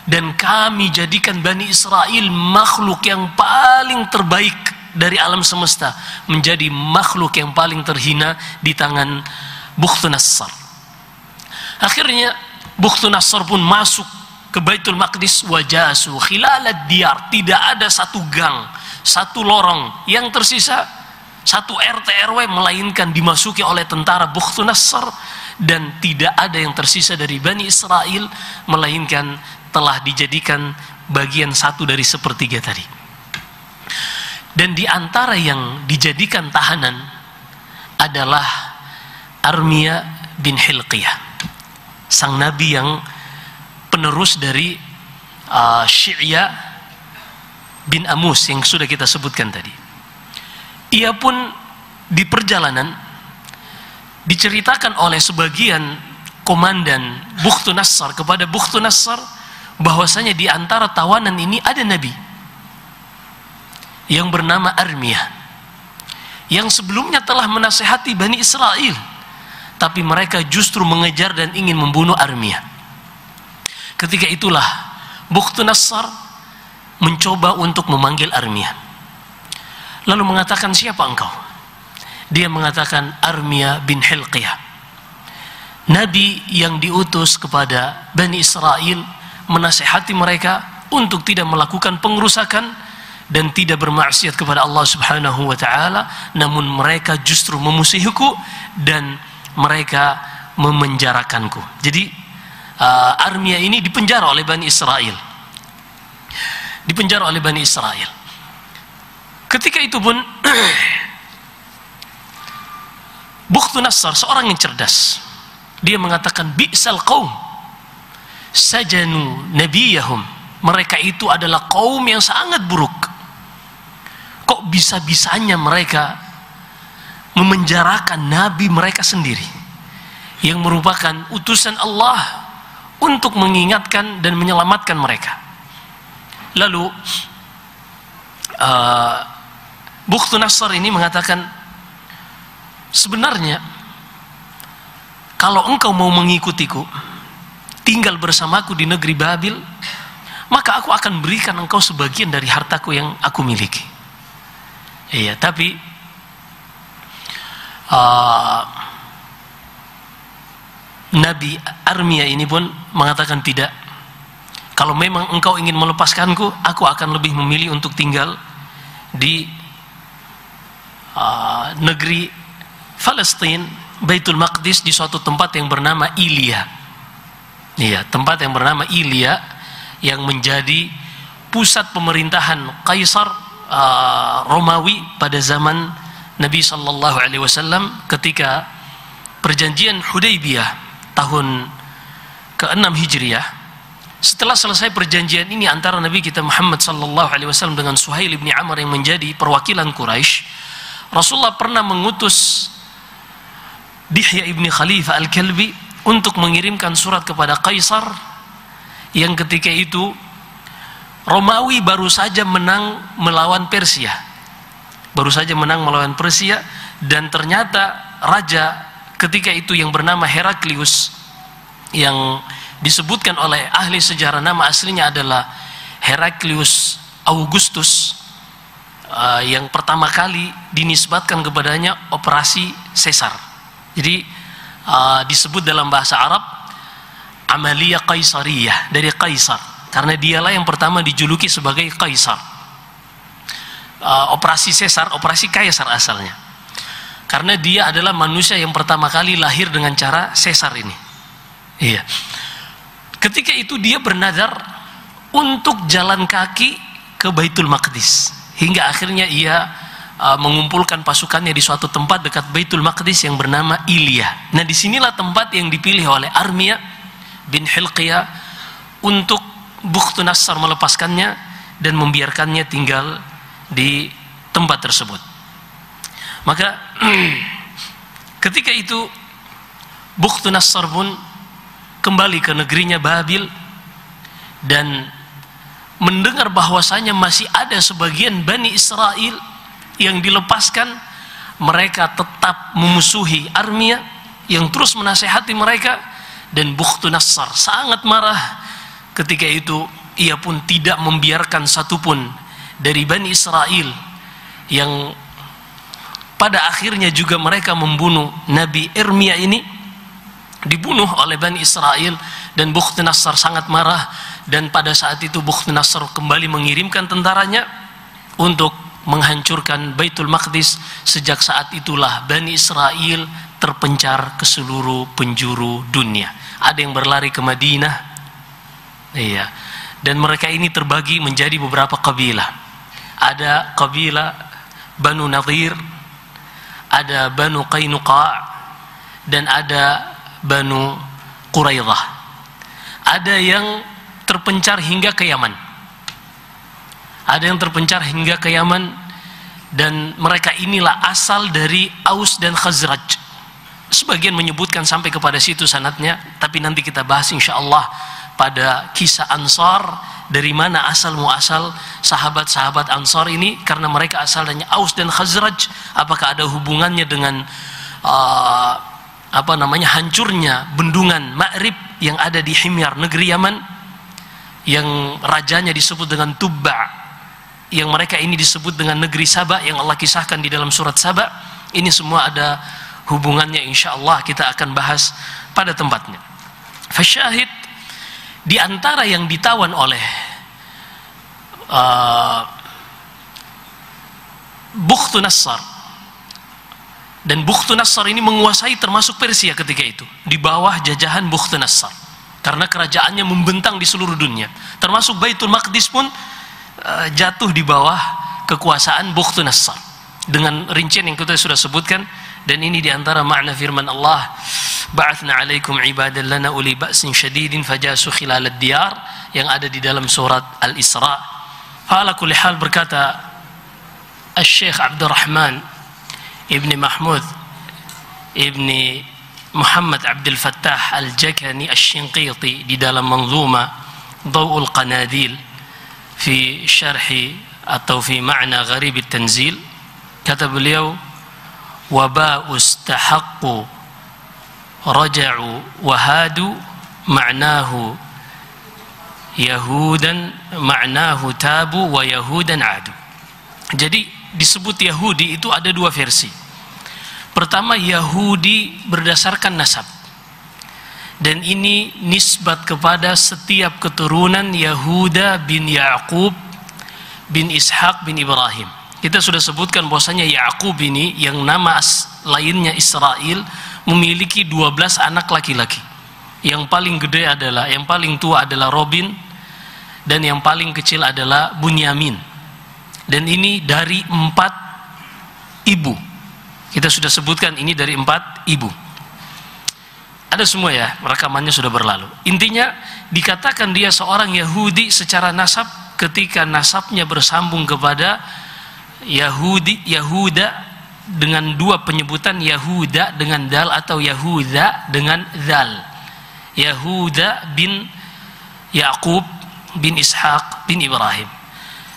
dan kami jadikan Bani Israel makhluk yang paling terbaik dari alam semesta, menjadi makhluk yang paling terhina di tangan Bukhtun Nassar. Akhirnya Bukhtun Nassar pun masuk ke Baitul Maqdis, wajasu khilalad diyar. Tidak ada satu gang, satu lorong yang tersisa, satu RT RW, melainkan dimasuki oleh tentara Bukhtun Nassar, dan tidak ada yang tersisa dari Bani Israel melainkan telah dijadikan bagian satu dari sepertiga tadi. Dan di antara yang dijadikan tahanan adalah Armia bin Hilqiyah, sang nabi yang penerus dari Syi'ya bin Amus yang sudah kita sebutkan tadi. Ia pun di perjalanan diceritakan oleh sebagian komandan Bukhtun Nassar kepada Bukhtun Nassar bahwasanya di antara tawanan ini ada nabi yang bernama Armiyah, yang sebelumnya telah menasihati Bani Israel, tapi mereka justru mengejar dan ingin membunuh Armiyah. Ketika itulah Bukhtun Nassar mencoba untuk memanggil Armiyah, lalu mengatakan, siapa engkau? Dia mengatakan, Armiyah bin Hilqiyah, nabi yang diutus kepada Bani Israel menasihati mereka untuk tidak melakukan pengerusakan dan tidak bermaksiat kepada Allah Subhanahu wa taala, namun mereka justru memusuhiku dan mereka memenjarakanku. Jadi Armiyah ini dipenjara oleh Bani Israel. Dipenjara oleh Bani Israel. Ketika itu pun Bukhtun Nassar seorang yang cerdas. Dia mengatakan, bi'sal qaum sajanu nabiyahum. Mereka itu adalah kaum yang sangat buruk. Kok bisa-bisanya mereka memenjarakan nabi mereka sendiri yang merupakan utusan Allah untuk mengingatkan dan menyelamatkan mereka. Lalu Bukhtun Nassar ini mengatakan, sebenarnya kalau engkau mau mengikutiku, tinggal bersamaku di negeri Babil, maka aku akan berikan engkau sebagian dari hartaku yang aku miliki. Iya, tapi Nabi Armiyah ini pun mengatakan, tidak. Kalau memang engkau ingin melepaskanku, aku akan lebih memilih untuk tinggal di negeri Palestina, Baitul Maqdis, di suatu tempat yang bernama Ilya. Iya, tempat yang bernama Ilya yang menjadi pusat pemerintahan Kaisar Romawi pada zaman Nabi sallallahu alaihi wasallam ketika perjanjian Hudaybiyah tahun ke-6 Hijriah. Setelah selesai perjanjian ini antara Nabi kita Muhammad sallallahu alaihi wasallam dengan Suhail bin Amr yang menjadi perwakilan Quraisy, Rasulullah pernah mengutus Dihya ibn Khalifah Al-Kalbi untuk mengirimkan surat kepada Kaisar yang ketika itu Romawi baru saja menang melawan Persia. Baru saja menang melawan Persia, dan ternyata raja ketika itu yang bernama Heraklius, yang disebutkan oleh ahli sejarah nama aslinya adalah Heraklius Augustus, yang pertama kali dinisbatkan kepadanya operasi Caesar. Jadi disebut dalam bahasa Arab Amalia Kaisariyah, dari Kaisar, karena dialah yang pertama dijuluki sebagai Kaisar. Operasi Caesar, operasi Kaisar asalnya, karena dia adalah manusia yang pertama kali lahir dengan cara Caesar ini. Iya. Ketika itu dia bernadar untuk jalan kaki ke Baitul Maqdis, hingga akhirnya ia mengumpulkan pasukannya di suatu tempat dekat Baitul Maqdis yang bernama Ilya. Nah, disinilah tempat yang dipilih oleh Armia bin Hilqiyah untuk Bukhtu Nassar melepaskannya dan membiarkannya tinggal di tempat tersebut. Maka ketika itu Bukhtu Nassar pun kembali ke negerinya Babil dan mendengar bahwasanya masih ada sebagian Bani Israel yang dilepaskan. Mereka tetap memusuhi Armia yang terus menasehati mereka, dan Bukhtu Nassar sangat marah. Ketika itu ia pun tidak membiarkan satupun dari Bani Israel yang pada akhirnya juga mereka membunuh Nabi Irmia ini, dibunuh oleh Bani Israel, dan Bukhtu Nassar sangat marah. Dan pada saat itu Bukhtu Nassar kembali mengirimkan tentaranya untuk menghancurkan Baitul Maqdis. Sejak saat itulah Bani Israel terpencar ke seluruh penjuru dunia. Ada yang berlari ke Madinah, iya, dan mereka ini terbagi menjadi beberapa kabilah. Ada kabilah Banu Nadir, ada Banu Qainuqa, dan ada Banu Quraidah. Ada yang terpencar hingga ke Yaman. Ada yang terpencar hingga ke Yaman, dan mereka inilah asal dari Aus dan Khazraj. Sebagian menyebutkan sampai kepada situ sanadnya, tapi nanti kita bahas insyaallah pada kisah Ansar, dari mana asal muasal sahabat-sahabat Ansar ini, karena mereka asalnya Aus dan Khazraj. Apakah ada hubungannya dengan hancurnya bendungan Ma'rib yang ada di Himyar, negeri Yaman, yang rajanya disebut dengan Tubba', yang mereka ini disebut dengan negeri Saba yang Allah kisahkan di dalam surat Saba. Ini semua ada hubungannya, insyaallah kita akan bahas pada tempatnya. Fasyahid, di antara yang ditawan oleh Bukhtu Nassar, dan Bukhtu Nassar ini menguasai termasuk Persia ketika itu, di bawah jajahan Bukhtu Nassar, karena kerajaannya membentang di seluruh dunia, termasuk Baitul Maqdis pun jatuh di bawah kekuasaan Bukhtu Nassar dengan rincian yang kita sudah sebutkan. Dan ini diantara makna firman Allah, ba'athna alaikum ibadan lana uli ba'sin syadidin fajasu khilal ad-diyar, yang ada di dalam surat Al-Isra. Ala kulli hal, berkata Al-Syekh Abdurrahman ibni Mahmud ibni Muhammad Abdul Fattah Al-Jakani Al-Shinqiti di dalam manzuma Daw'ul Qanadil fi syarhi atau fi ma'na gharib at-tanzil, kata beliau, waba'u istahaqqu raja'u wahadu ma'nahu yahudan ma'nahu tabu wa yahudan adu. Jadi disebut Yahudi itu ada dua versi. Pertama, Yahudi berdasarkan nasab, dan ini nisbat kepada setiap keturunan Yahuda bin Ya'qub bin Ishaq bin Ibrahim. Kita sudah sebutkan bahwasanya Ya'qub ini yang nama lainnya Israel memiliki 12 anak laki-laki. Yang paling gede adalah, yang paling tua adalah Robin, dan yang paling kecil adalah Bunyamin. Dan ini dari 4 ibu. Kita sudah sebutkan ini dari 4 ibu. Ada semua ya, rekamannya sudah berlalu. Intinya dikatakan dia seorang Yahudi secara nasab ketika nasabnya bersambung kepada Yahuda dengan 2 penyebutan, Yahuda dengan dal atau Yahuda dengan zal. Yahuda bin Yaqub bin Ishaq bin Ibrahim.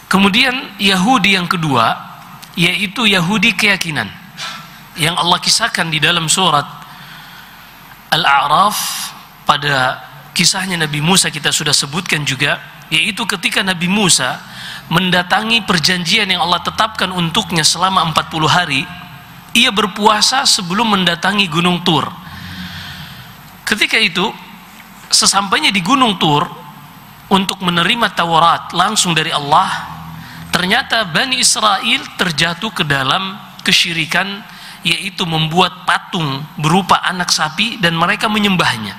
Kemudian Yahudi yang kedua yaitu Yahudi keyakinan yang Allah kisahkan di dalam surat Al-A'raf. Pada kisahnya Nabi Musa kita sudah sebutkan juga, yaitu ketika Nabi Musa mendatangi perjanjian yang Allah tetapkan untuknya selama 40 hari, ia berpuasa sebelum mendatangi Gunung Tur. Ketika itu sesampainya di Gunung Tur untuk menerima Taurat langsung dari Allah, ternyata Bani Israel terjatuh ke dalam kesyirikan, yaitu membuat patung berupa anak sapi dan mereka menyembahnya.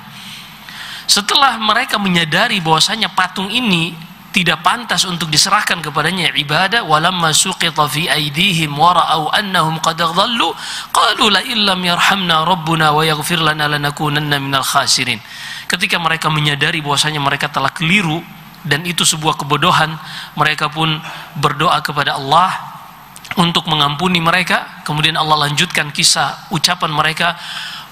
Setelah mereka menyadari bahwasanya patung ini tidak pantas untuk diserahkan kepadanya ibadah, walamma suqita fi aydihim wa ra'aw annahum qad dhallu qalu la illam yarhamna rabbuna wa yaghfir lana lanakunanna minal khasirin. Ketika mereka menyadari bahwasanya mereka telah keliru dan itu sebuah kebodohan, mereka pun berdoa kepada Allah untuk mengampuni mereka. Kemudian Allah lanjutkan kisah ucapan mereka,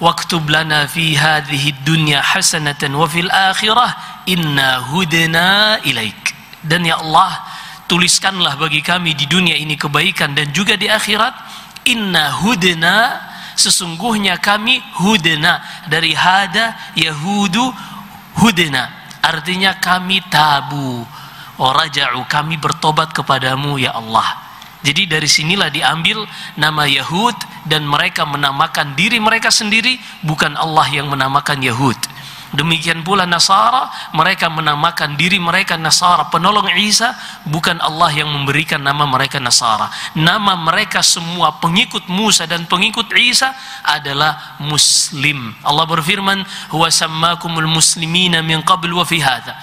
waktub lana fi hadhihi dunya hasanatan wa fil akhirah inna hudna ilaik. Dan ya Allah, tuliskanlah bagi kami di dunia ini kebaikan dan juga di akhirat. Inna hudna, sesungguhnya kami, hudna dari hada yahudu hudna, artinya kami tabu, raja'u, kami bertobat kepadamu ya Allah. Jadi dari sinilah diambil nama Yahud, dan mereka menamakan diri mereka sendiri, bukan Allah yang menamakan Yahud. Demikian pula Nasara, mereka menamakan diri mereka Nasara, penolong Isa, bukan Allah yang memberikan nama mereka Nasara. Nama mereka semua pengikut Musa dan pengikut Isa adalah Muslim. Allah berfirman, huwa sammakumul muslimina min qabl wa fi hadha.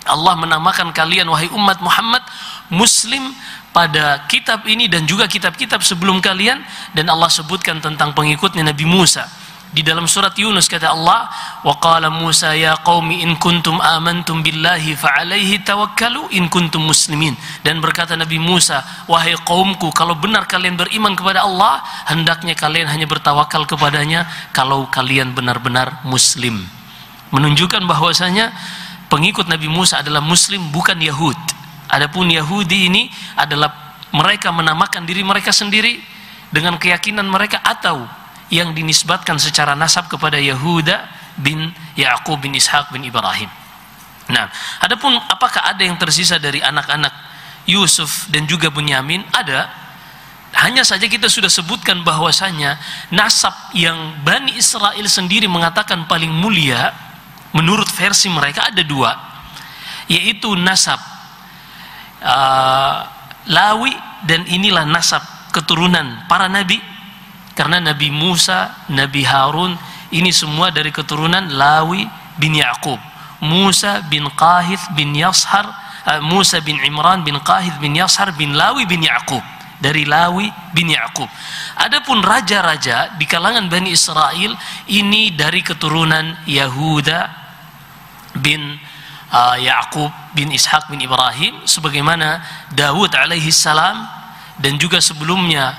Allah menamakan kalian wahai umat Muhammad Muslim pada kitab ini dan juga kitab-kitab sebelum kalian. Dan Allah sebutkan tentang pengikutnya Nabi Musa di dalam surat Yunus, kata Allah, wa qala Musa ya qaumi in kuntum amantum billahi fa alaihi tawakkalu in kuntum muslimin. Dan berkata Nabi Musa, wahai kaumku, kalau benar kalian beriman kepada Allah, hendaknya kalian hanya bertawakal kepadanya kalau kalian benar-benar muslim. Menunjukkan bahwasanya pengikut Nabi Musa adalah muslim, bukan Yahud. Adapun Yahudi ini adalah mereka menamakan diri mereka sendiri dengan keyakinan mereka atau yang dinisbatkan secara nasab kepada Yahuda bin Yaqub bin Ishaq bin Ibrahim. Nah, adapun apakah ada yang tersisa dari anak-anak Yusuf dan juga Bunyamin? Ada. Hanya saja kita sudah sebutkan bahwasanya nasab yang Bani Israel sendiri mengatakan paling mulia menurut versi mereka ada 2, yaitu nasab Lawi, dan inilah nasab keturunan para nabi. Karena Nabi Musa, Nabi Harun ini semua dari keturunan Lawi bin Yaqub. Musa bin Qahith bin Yashar, Musa bin Imran bin Qahith bin Yashar bin Lawi bin Yaqub, dari Lawi bin Yaqub. Adapun raja-raja di kalangan Bani Israel ini dari keturunan Yahuda bin Yaqub bin Ishaq bin Ibrahim, sebagaimana Dawud alaihi salam dan juga sebelumnya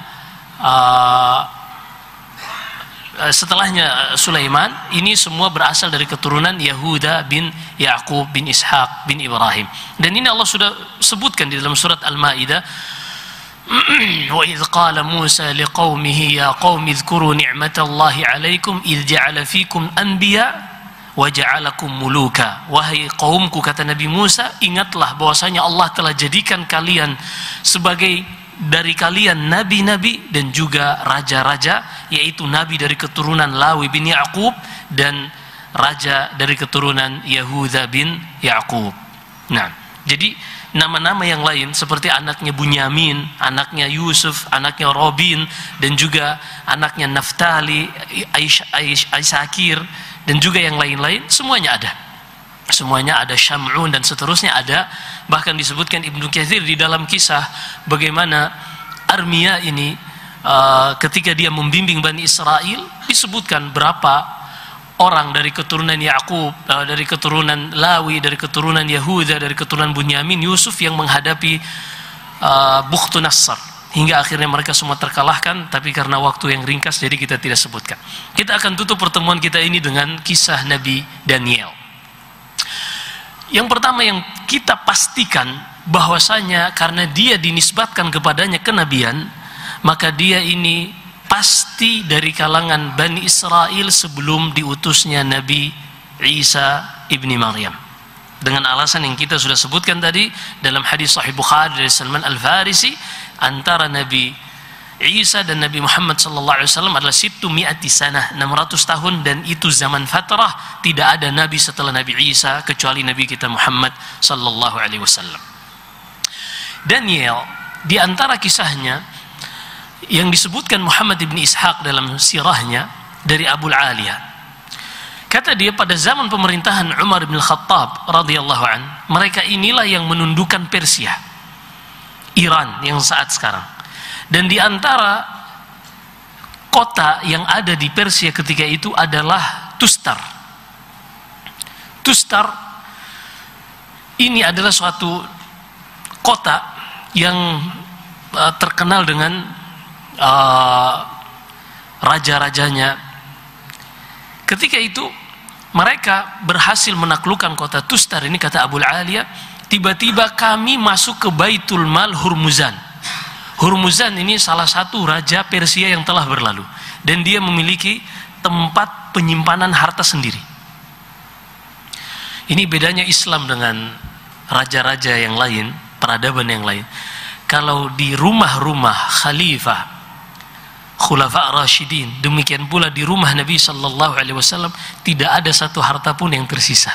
setelahnya Sulaiman. Ini semua berasal dari keturunan Yahuda bin Yaqub bin Ishaq bin Ibrahim. Dan ini Allah sudah sebutkan di dalam surat Al-Maidah, wa idh qala Musa liqaumihi ya qaumi dzkuru ni'matallahi 'alaikum idh ja'ala fikum anbiya wa ja'alakum muluka. Wahai kaumku, kata Nabi Musa, ingatlah bahwasanya Allah telah jadikan kalian sebagai dari kalian nabi-nabi dan juga raja-raja, yaitu nabi dari keturunan Lawi bin Yaqub dan raja dari keturunan Yahuda bin Yaqub. Nah, jadi nama-nama yang lain seperti anaknya Bunyamin, anaknya Yusuf, anaknya Robin, dan juga anaknya Naftali, Aisakir, dan juga yang lain-lain, semuanya ada. semuanya ada Syam'un dan seterusnya ada. Bahkan disebutkan Ibnu Katsir di dalam kisah bagaimana Armia ini ketika dia membimbing Bani Israel, disebutkan berapa orang dari keturunan Yakub, dari keturunan Lawi, dari keturunan Yahuda, dari keturunan Bunyamin, Yusuf yang menghadapi Bukhtu Nassar, hingga akhirnya mereka semua terkalahkan. Tapi karena waktu yang ringkas jadi kita tidak sebutkan. Kita akan tutup pertemuan kita ini dengan kisah Nabi Daniel. Yang pertama yang kita pastikan bahwasanya karena dia dinisbatkan kepadanya kenabian, maka dia ini pasti dari kalangan Bani Israel sebelum diutusnya Nabi Isa ibni Maryam. Dengan alasan yang kita sudah sebutkan tadi dalam hadis Sahih Bukhari dari Salman Al-Farisi, antara Nabi Isa dan Nabi Muhammad sallallahu alaihi wasallam adalah 600 sanah, 600 tahun, dan itu zaman fatrah, tidak ada nabi setelah Nabi Isa kecuali Nabi kita Muhammad sallallahu alaihi wasallam. Daniel di antara kisahnya yang disebutkan Muhammad bin Ishaq dalam sirahnya dari Abu Aliyah. Kata dia, pada zaman pemerintahan Umar bin Khattab radhiyallahu an, mereka inilah yang menundukkan Persia, Iran yang saat sekarang. Dan di antara kota yang ada di Persia ketika itu adalah Tustar. Tustar ini adalah suatu kota yang terkenal dengan raja-rajanya. Ketika itu mereka berhasil menaklukkan kota Tustar ini, kata Abu Aliyah, tiba-tiba kami masuk ke Baitul Mal Hurmuzan. Hurmuzan ini salah satu raja Persia yang telah berlalu, dan dia memiliki tempat penyimpanan harta sendiri. Ini bedanya Islam dengan raja-raja yang lain, peradaban yang lain. Kalau di rumah-rumah khalifah, khulafa Rashidin, demikian pula di rumah Nabi sallallahu alaihi wasallam, tidak ada satu harta pun yang tersisa.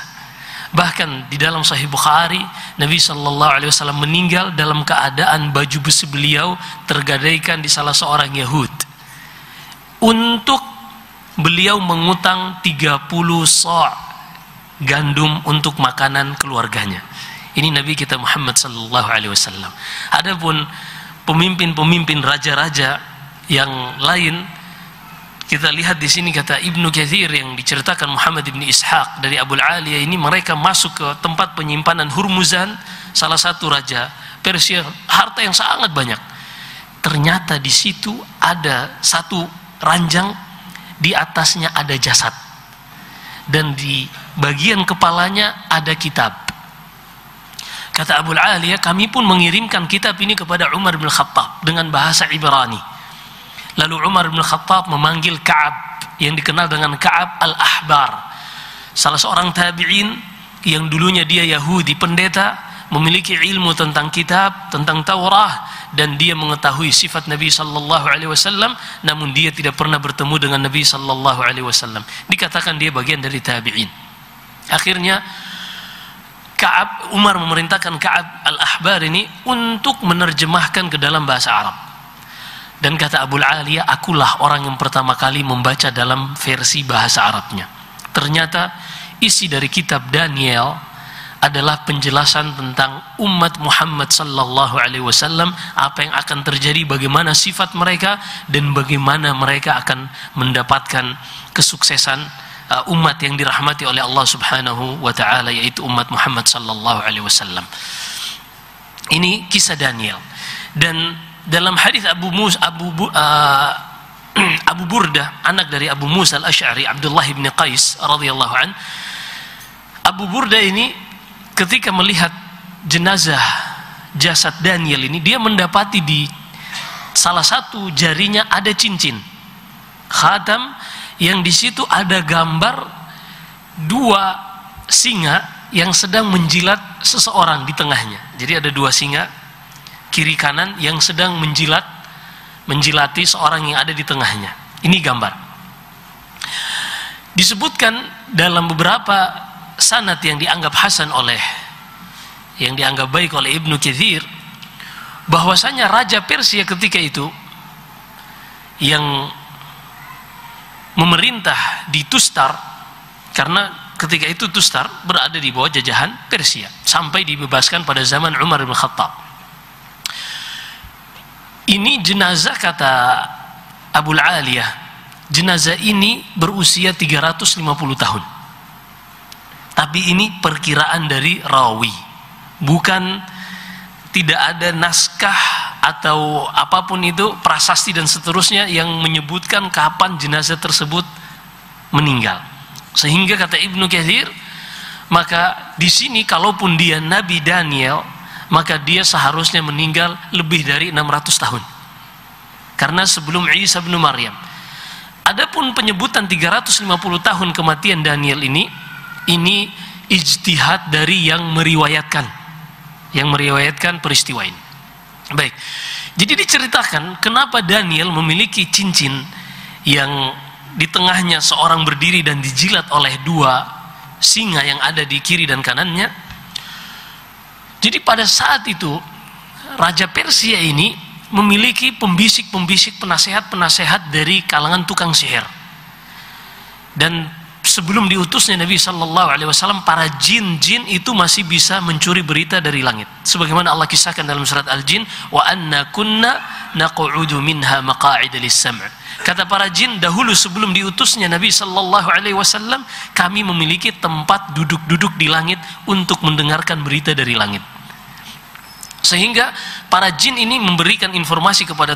Bahkan di dalam Sahih Bukhari, Nabi sallallahu alaihi wasallam meninggal dalam keadaan baju besi beliau tergadaikan di salah seorang Yahud. Untuk beliau mengutang 30 sa' gandum untuk makanan keluarganya. Ini Nabi kita Muhammad sallallahu alaihi wasallam. Adapun pemimpin-pemimpin raja-raja yang lain, kita lihat di sini kata Ibnu Katsir yang diceritakan Muhammad bin Ishaq dari Abu Aliyah ini, mereka masuk ke tempat penyimpanan Hurmuzan, salah satu raja Persia, harta yang sangat banyak. Ternyata di situ ada satu ranjang, di atasnya ada jasad, dan di bagian kepalanya ada kitab. Kata Abu Aliyah, kami pun mengirimkan kitab ini kepada Umar bin Khattab dengan bahasa Ibrani. Lalu Umar bin Khattab memanggil Ka'ab yang dikenal dengan Ka'ab al-Ahbar, salah seorang tabi'in yang dulunya dia Yahudi pendeta, memiliki ilmu tentang kitab, tentang Taurah, dan dia mengetahui sifat Nabi sallallahu alaihi wasallam, namun dia tidak pernah bertemu dengan Nabi sallallahu alaihi wasallam. Dikatakan dia bagian dari tabi'in. Akhirnya Umar memerintahkan Ka'ab al-Ahbar ini untuk menerjemahkan ke dalam bahasa Arab. Dan kata Abu Aliyah, akulah orang yang pertama kali membaca dalam versi bahasa Arabnya. Ternyata isi dari kitab Daniel adalah penjelasan tentang umat Muhammad sallallahu alaihi wasallam, apa yang akan terjadi, bagaimana sifat mereka, dan bagaimana mereka akan mendapatkan kesuksesan umat yang dirahmati oleh Allah Subhanahu wa taala, yaitu umat Muhammad sallallahu alaihi wasallam. Ini kisah Daniel. Dan dalam hadis Abu Burda, anak dari Abu Musa al-Asy'ari, Abdullah bin Qais radhiyallahu an, Abu Burda ini ketika melihat jenazah jasad Daniel ini, dia mendapati di salah satu jarinya ada cincin khatam yang di situ ada gambar 2 singa yang sedang menjilat seseorang di tengahnya. Jadi ada 2 singa kiri kanan yang sedang menjilati seorang yang ada di tengahnya. Ini gambar. Disebutkan dalam beberapa sanad yang dianggap hasan yang dianggap baik oleh Ibnu Katsir, bahwasanya raja Persia ketika itu yang memerintah di Tustar, karena ketika itu Tustar berada di bawah jajahan Persia sampai dibebaskan pada zaman Umar bin Khattab. Ini jenazah, kata Abul Aliyah, jenazah ini berusia 350 tahun. Tapi ini perkiraan dari rawi, bukan, tidak ada naskah atau apapun itu, prasasti dan seterusnya yang menyebutkan kapan jenazah tersebut meninggal. Sehingga kata Ibnu Katsir, maka di sini kalaupun dia Nabi Daniel, maka dia seharusnya meninggal lebih dari 600 tahun. Karena sebelum Isa bin Maryam. Adapun penyebutan 350 tahun kematian Daniel ini ijtihad dari yang meriwayatkan peristiwa ini. Baik. Jadi diceritakan kenapa Daniel memiliki cincin yang di tengahnya seorang berdiri dan dijilat oleh dua singa yang ada di kiri dan kanannya. Jadi pada saat itu Raja Persia ini memiliki pembisik-pembisik, penasehat-penasehat dari kalangan tukang sihir. Dan sebelum diutusnya Nabi SAW, para jin-jin itu masih bisa mencuri berita dari langit. Sebagaimana Allah kisahkan dalam surat Al-Jin, wa anna kunna naq'udu minha maqa'ida lis-sam'. Kata para jin, dahulu sebelum diutusnya Nabi SAW, kami memiliki tempat duduk-duduk di langit untuk mendengarkan berita dari langit. Sehingga para jin ini memberikan informasi kepada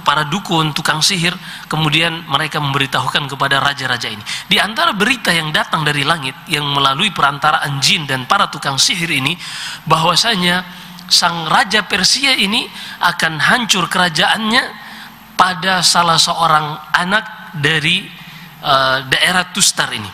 para dukun, tukang sihir, kemudian mereka memberitahukan kepada raja-raja ini. Di antara berita yang datang dari langit yang melalui perantaraan jin dan para tukang sihir ini, bahwasanya sang raja Persia ini akan hancur kerajaannya pada salah seorang anak dari daerah Tustar ini.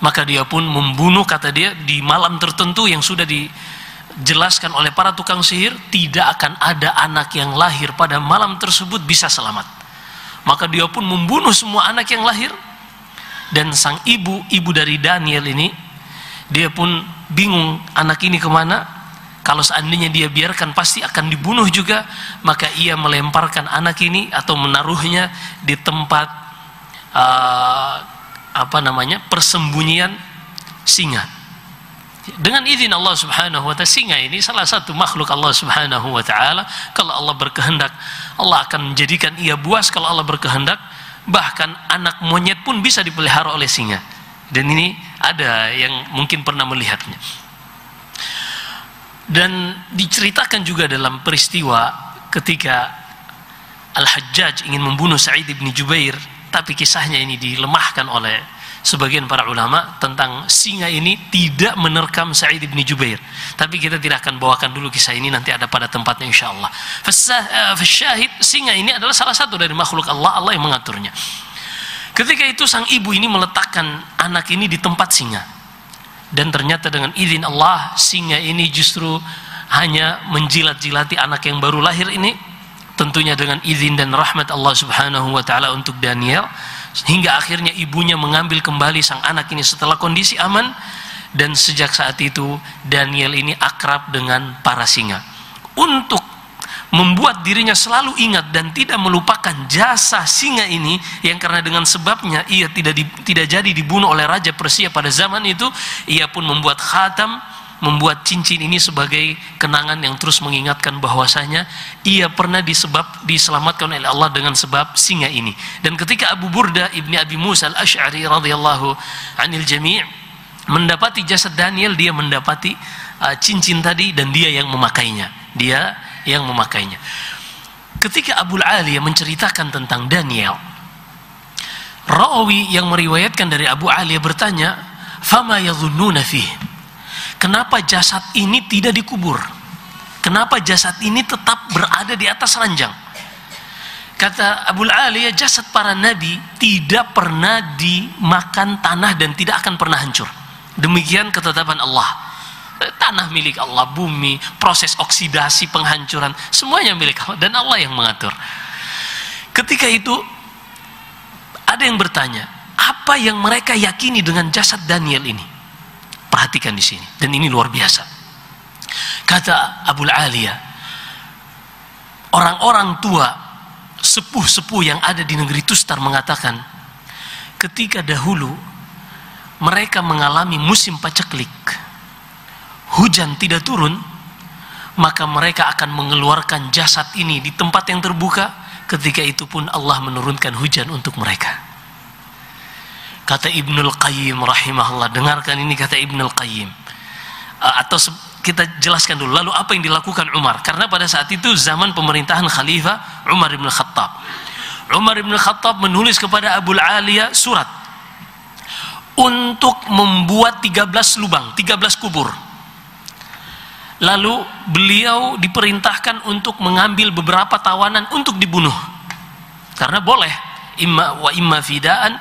Maka dia pun membunuh, kata dia, di malam tertentu yang sudah dijelaskan oleh para tukang sihir, tidak akan ada anak yang lahir pada malam tersebut bisa selamat. Maka dia pun membunuh semua anak yang lahir. Dan sang ibu dari Daniel ini, dia pun bingung anak ini kemana. Kalau seandainya dia biarkan pasti akan dibunuh juga. Maka ia melemparkan anak ini atau menaruhnya di tempat persembunyian singa. Dengan izin Allah Subhanahu wa ta'ala. Singa ini salah satu makhluk Allah Subhanahu wa ta'ala. Kalau Allah berkehendak, Allah akan menjadikan ia buas. Kalau Allah berkehendak, bahkan anak monyet pun bisa dipelihara oleh singa. Dan ini ada yang mungkin pernah melihatnya. Dan diceritakan juga dalam peristiwa ketika Al-Hajjaj ingin membunuh Sa'id bin Jubair, tapi kisahnya ini dilemahkan oleh sebagian para ulama tentang singa ini tidak menerkam Sa'id bin Jubair. Tapi kita tidak akan bawakan dulu kisah ini, nanti ada pada tempatnya insyaallah. Fasyahid, singa ini adalah salah satu dari makhluk Allah yang mengaturnya. Ketika itu sang ibu ini meletakkan anak ini di tempat singa. Dan ternyata dengan izin Allah, singa ini justru hanya menjilat-jilati anak yang baru lahir ini, tentunya dengan izin dan rahmat Allah Subhanahu wa ta'ala untuk Daniel. Hingga akhirnya ibunya mengambil kembali sang anak ini setelah kondisi aman. Dan sejak saat itu Daniel ini akrab dengan para singa. Untuk membuat dirinya selalu ingat dan tidak melupakan jasa singa ini, yang karena dengan sebabnya ia tidak jadi dibunuh oleh Raja Persia pada zaman itu, ia pun membuat khatam, membuat cincin ini sebagai kenangan yang terus mengingatkan bahwasanya ia pernah diselamatkan oleh Allah dengan sebab singa ini. Dan ketika Abu Burda ibni Abi Musa al-Ash'ari radhiyallahu anil jami' mendapati jasad Daniel, dia mendapati cincin tadi dan dia yang memakainya. Ketika Abul Aliyah menceritakan tentang Daniel, rawi yang meriwayatkan dari Abu Aliyah bertanya, "Fama yadhunnuna fihi?" Kenapa jasad ini tidak dikubur? Kenapa jasad ini tetap berada di atas ranjang? Kata Abul Aliyah, jasad para nabi tidak pernah dimakan tanah dan tidak akan pernah hancur. Demikian ketetapan Allah. Tanah milik Allah, bumi, proses oksidasi, penghancuran, semuanya milik Allah dan Allah yang mengatur. Ketika itu ada yang bertanya, apa yang mereka yakini dengan jasad Daniel ini? Perhatikan di sini, dan ini luar biasa. Kata Abul Aliyah, orang-orang tua, sepuh-sepuh yang ada di negeri Tustar mengatakan, ketika dahulu mereka mengalami musim paceklik, hujan tidak turun, maka mereka akan mengeluarkan jasad ini di tempat yang terbuka. Ketika itu pun Allah menurunkan hujan untuk mereka. Kata Ibnul Qayyim rahimahullah, dengarkan ini kata Ibnul Qayyim. Atau kita jelaskan dulu, lalu apa yang dilakukan Umar? Karena pada saat itu zaman pemerintahan Khalifah Umar bin Khattab. Umar bin Khattab menulis kepada Abu Aliyah surat untuk membuat 13 lubang, 13 kubur. Lalu beliau diperintahkan untuk mengambil beberapa tawanan untuk dibunuh. Karena boleh, imma fidaan,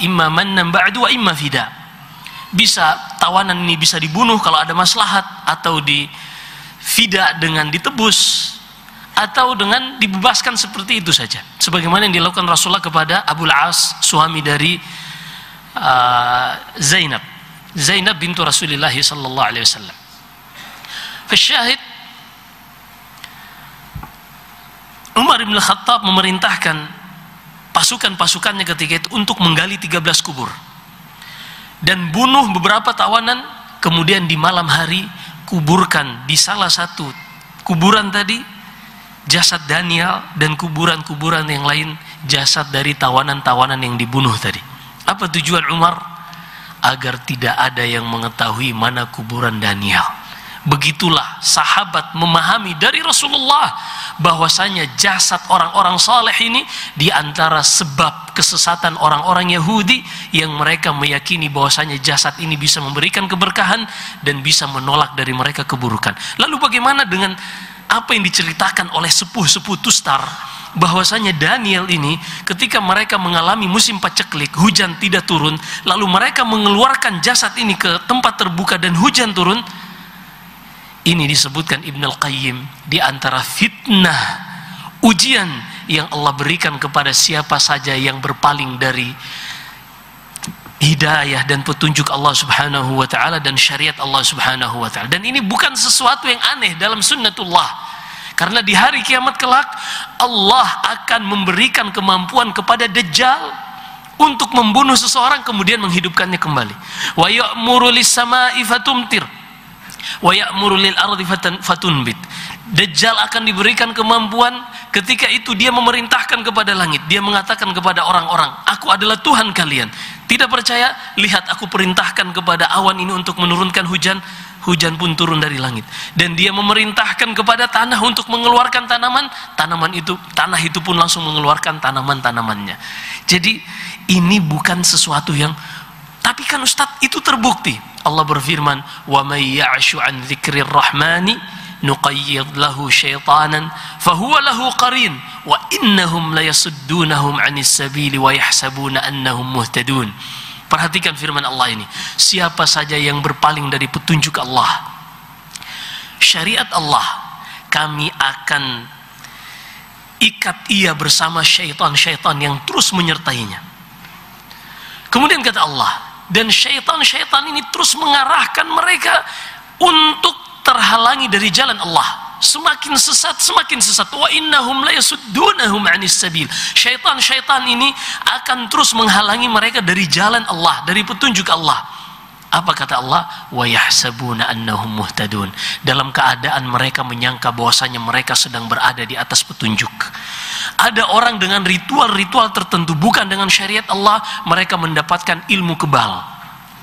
imma mannan ba'du wa imma fida. Bisa tawanan ini bisa dibunuh kalau ada maslahat, atau di fida dengan ditebus, atau dengan dibebaskan seperti itu saja. Sebagaimana yang dilakukan Rasulullah kepada Abul As, suami dari Zainab bintu Rasulullah sallallahu alaihi wasallam. Fasyahid, Umar bin Khattab memerintahkan pasukan-pasukannya ketika itu untuk menggali 13 kubur dan bunuh beberapa tawanan. Kemudian di malam hari kuburkan di salah satu kuburan tadi jasad Daniel, dan kuburan-kuburan yang lain jasad dari tawanan-tawanan yang dibunuh tadi. Apa tujuan Umar? Agar tidak ada yang mengetahui mana kuburan Daniel. Begitulah sahabat memahami dari Rasulullah bahwasanya jasad orang-orang saleh ini di antara sebab kesesatan orang-orang Yahudi yang mereka meyakini bahwasanya jasad ini bisa memberikan keberkahan dan bisa menolak dari mereka keburukan. Lalu bagaimana dengan apa yang diceritakan oleh sepuh-sepuh Tustar, bahwasanya Daniel ini ketika mereka mengalami musim paceklik, hujan tidak turun, lalu mereka mengeluarkan jasad ini ke tempat terbuka dan hujan turun. Ini disebutkan Ibnul Qayyim di antara fitnah, ujian yang Allah berikan kepada siapa saja yang berpaling dari hidayah dan petunjuk Allah subhanahu wa ta'ala dan syariat Allah subhanahu wa ta'ala. Dan ini bukan sesuatu yang aneh dalam sunnatullah, karena di hari kiamat kelak Allah akan memberikan kemampuan kepada Dajjal untuk membunuh seseorang kemudian menghidupkannya kembali. Wa ya'muru lis-sama'i fatumtir wa ya'muru lil ardi fatunbit. Dajjal akan diberikan kemampuan, ketika itu dia memerintahkan kepada langit, dia mengatakan kepada orang-orang, aku adalah Tuhan kalian. Tidak percaya? Lihat, aku perintahkan kepada awan ini untuk menurunkan hujan, hujan pun turun dari langit. Dan dia memerintahkan kepada tanah untuk mengeluarkan tanaman, tanah itu pun langsung mengeluarkan tanaman-tanamannya. Jadi ini bukan sesuatu yang, tapi kan Ustaz itu terbukti. Allah berfirman, wa may ya'shu an dzikrir rahmani nuqayyid lahu syaitanan fahuwa lahu qarin wa innahum layasuddunahum 'anis sabili wa yahsabuna annahum muhtadun. Perhatikan firman Allah ini, siapa saja yang berpaling dari petunjuk Allah, syariat Allah, kami akan ikat ia bersama syaitan-syaitan yang terus menyertainya. Kemudian kata Allah, dan syaitan-syaitan ini terus mengarahkan mereka untuk terhalangi dari jalan Allah. Semakin sesat, semakin sesat. Wa innahum la yasuddunahum 'anis sabil. Syaitan-syaitan ini akan terus menghalangi mereka dari jalan Allah, dari petunjuk Allah. Apa kata Allah? Wa yahsabuna annahum muhtadun. Dalam keadaan mereka menyangka bahwasanya mereka sedang berada di atas petunjuk. Ada orang dengan ritual-ritual tertentu, bukan dengan syariat Allah, mereka mendapatkan ilmu kebal.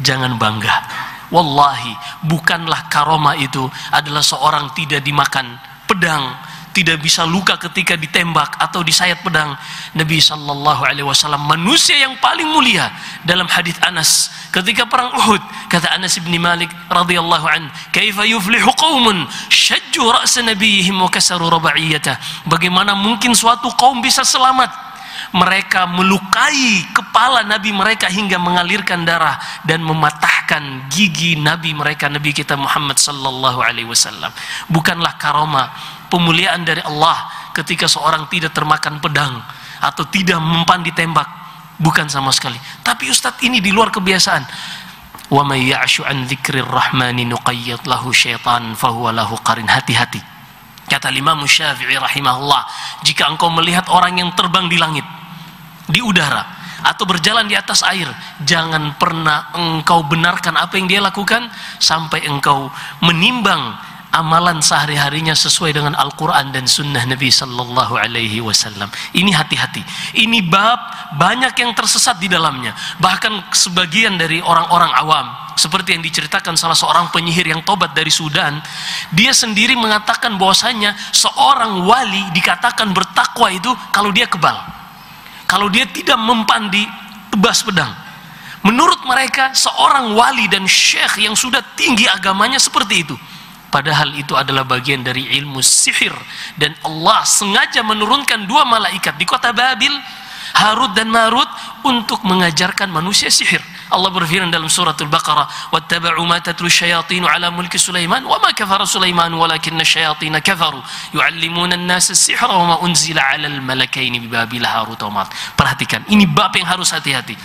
Jangan bangga. Wallahi, bukanlah karomah itu adalah seorang tidak dimakan pedang, tidak bisa luka ketika ditembak atau disayat pedang. Nabi sallallahu alaihi wasallam manusia yang paling mulia. Dalam hadis Anas ketika perang Uhud, kata Anas bin Malik radhiyallahu an, "Kaifa yuflihu qaumun shajju ra's nabiyihim wa kasaru rabaiyatah?" Bagaimana mungkin suatu kaum bisa selamat? Mereka melukai kepala Nabi mereka hingga mengalirkan darah dan mematahkan gigi Nabi mereka, Nabi kita Muhammad sallallahu alaihi wasallam. Bukanlah karomah, pemuliaan dari Allah ketika seorang tidak termakan pedang atau tidak mempan ditembak, bukan sama sekali. Tapi Ustadz, ini di luar kebiasaan. Wa may ya'shu an dzikrir rahmani nuqayyid lahu syaitan fahuwa lahu qarin. Hati-hati. Kata Imam Syafi'i rahimahullah, jika engkau melihat orang yang terbang di langit, di udara, atau berjalan di atas air, jangan pernah engkau benarkan apa yang dia lakukan sampai engkau menimbang amalan sehari-harinya sesuai dengan Al-Quran dan Sunnah Nabi Sallallahu Alaihi Wasallam. Ini hati-hati. Ini bab banyak yang tersesat di dalamnya. Bahkan sebagian dari orang-orang awam, seperti yang diceritakan salah seorang penyihir yang tobat dari Sudan, dia sendiri mengatakan bahwasanya seorang wali dikatakan bertakwa itu kalau dia kebal, kalau dia tidak mempan di tebas pedang. Menurut mereka seorang wali dan syekh yang sudah tinggi agamanya seperti itu. Padahal itu adalah bagian dari ilmu sihir, dan Allah sengaja menurunkan 2 malaikat di kota Babil, Harut dan Marut, untuk mengajarkan manusia sihir. Allah berfirman dalam surah Al-Baqarah, "Wattaba'u ma tatlu syayatinu 'ala mulki Sulaiman wa ma kafara Sulaiman walakinna syayatina kafaru yu'allimuna an-nasa as-sihra wa ma unzila 'alal malakaini bi Babil Harut wa Marut." Perhatikan, ini bab yang harus hati-hati.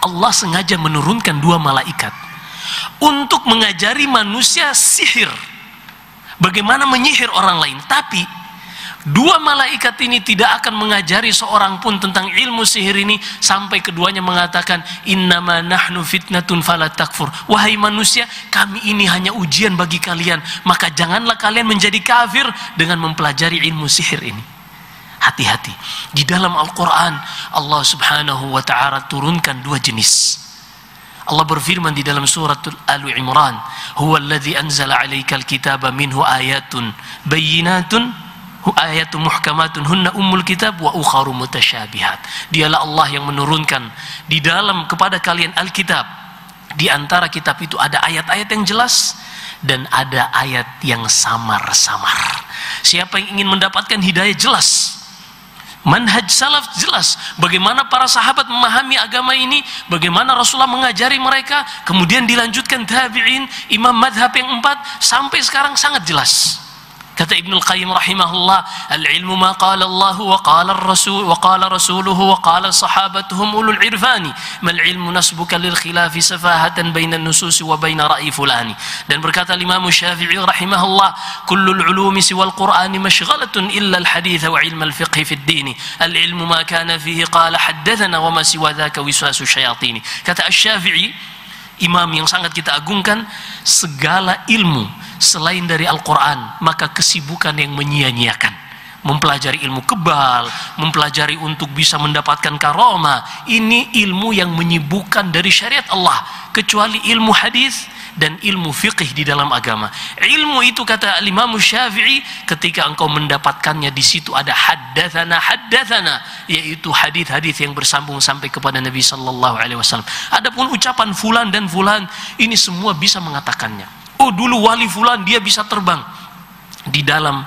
Allah sengaja menurunkan 2 malaikat untuk mengajari manusia sihir, bagaimana menyihir orang lain. Tapi 2 malaikat ini tidak akan mengajari seorang pun tentang ilmu sihir ini sampai keduanya mengatakan, "Innama nahnu fitnatun fala takfur." Wahai manusia, kami ini hanya ujian bagi kalian, maka janganlah kalian menjadi kafir dengan mempelajari ilmu sihir ini. Hati-hati. Di dalam Al-Quran Allah Subhanahu wa ta'ala turunkan 2 jenis. Allah berfirman di dalam surat Al-Imran, "Huwa alladhi anzala 'alaikal kitaba minhu ayatun bayyinatun ayatu muhkamatun hunna ummul kitab wa ukharu mutasyabihat." Dialah Allah yang menurunkan di dalam kepada kalian Alkitab. Di antara kitab itu ada ayat-ayat yang jelas dan ada ayat yang samar-samar. Siapa yang ingin mendapatkan hidayah jelas, manhaj salaf jelas, bagaimana para sahabat memahami agama ini, bagaimana Rasulullah mengajari mereka, kemudian dilanjutkan tabi'in, imam madhab yang 4, sampai sekarang sangat jelas. Kata Ibnu Al-Qayyim rahimahullah, "Al-ilmu ma qala Allah wa qala ar-rasul wa qala rasuluhu wa qala sahabatuhum ulul irfani, mal ilmu nasbuka lil khilafi safahatan baina an-nusus wa baina ra'yi fulani." Dan berkata Imam Syafi'i rahimahullah, "Kullul ulumi siwa al-Qur'ani mashghalatun illa al-hadits wa ilm al-fiqh fi ad-din. Al-ilmu ma kana fihi qala haddathana wa ma siwa dhaka wiswasu syayatin." Kata Asy-Syafi'i, imam yang sangat kita agungkan, segala ilmu selain dari Al-Quran maka kesibukan yang menyia-nyiakan. Mempelajari ilmu kebal, mempelajari untuk bisa mendapatkan karomah, ini ilmu yang menyibukkan dari syariat Allah, kecuali ilmu hadis dan ilmu fiqih di dalam agama. Ilmu itu, kata Imam Syafi'i, ketika engkau mendapatkannya di situ ada haddatsana, yaitu hadis-hadis yang bersambung sampai kepada Nabi sallallahu alaihi wasallam. Adapun ucapan fulan dan fulan, ini semua bisa mengatakannya. Oh, dulu wali fulan dia bisa terbang. Di dalam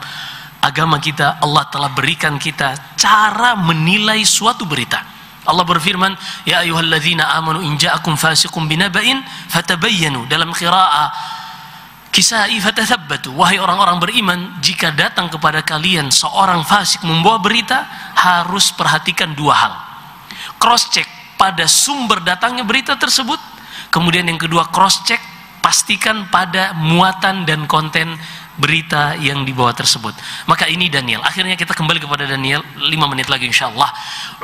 agama kita Allah telah berikan kita cara menilai suatu berita. Allah berfirman, "Ya ayyuhalladzina amanu in ja'akum fasiqun binaba'in fatabayyanu." Dalam qiraah Kisai, "Fatathabbatu." Wahai orang-orang beriman, jika datang kepada kalian seorang fasik membawa berita, harus perhatikan 2 hal. Cross check pada sumber datangnya berita tersebut. Kemudian yang kedua, cross check, pastikan pada muatan dan konten berita yang dibawa tersebut. Maka ini Daniel. Akhirnya kita kembali kepada Daniel 5 menit lagi insyaallah.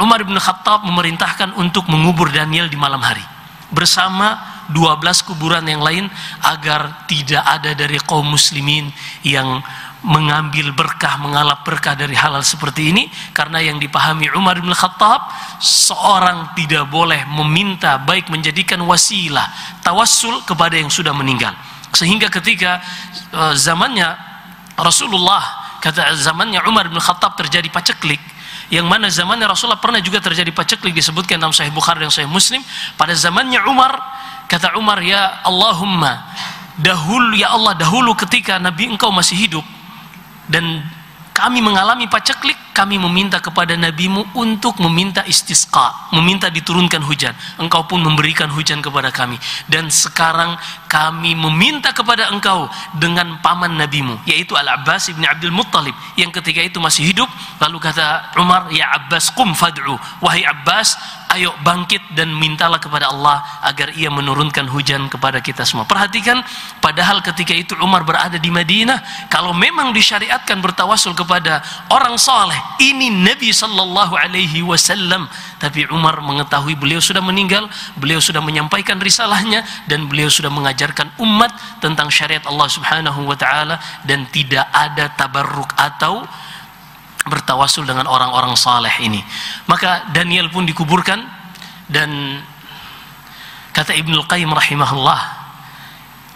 Umar bin Khattab memerintahkan untuk mengubur Daniel di malam hari bersama 12 kuburan yang lain, agar tidak ada dari kaum muslimin yang mengambil berkah, mengalap berkah dari halal seperti ini. Karena yang dipahami Umar bin Khattab, seorang tidak boleh meminta, baik menjadikan wasilah tawassul kepada yang sudah meninggal. Sehingga ketika zamannya Rasulullah, kata zamannya Umar bin Khattab, terjadi paceklik, yang mana zamannya Rasulullah pernah juga terjadi paceklik, disebutkan dalam Sahih Bukhari dan Sahih Muslim. Pada zamannya Umar, kata Umar, "Ya Allahumma, dahulu ya Allah, dahulu ketika Nabi engkau masih hidup dan kami mengalami paceklik, kami meminta kepada Nabimu untuk meminta istisqa, meminta diturunkan hujan. Engkau pun memberikan hujan kepada kami. Dan sekarang kami meminta kepada engkau dengan paman Nabimu, yaitu Al-Abbas ibn Abdul Muttalib, yang ketika itu masih hidup." Lalu kata Umar, "Ya Abbas, qum fad'u." Wahai Abbas, Ayo bangkit dan mintalah kepada Allah agar ia menurunkan hujan kepada kita semua. Perhatikan, padahal ketika itu Umar berada di Madinah, kalau memang disyariatkan bertawasul kepada orang saleh, ini Nabi sallallahu alaihi wasallam, tapi Umar mengetahui beliau sudah meninggal, beliau sudah menyampaikan risalahnya, dan beliau sudah mengajarkan umat tentang syariat Allah Subhanahu wa taala, dan tidak ada tabarruk atau bertawasul dengan orang-orang saleh ini. Maka Daniel pun dikuburkan, dan kata Ibnul Qayyim rahimahullah,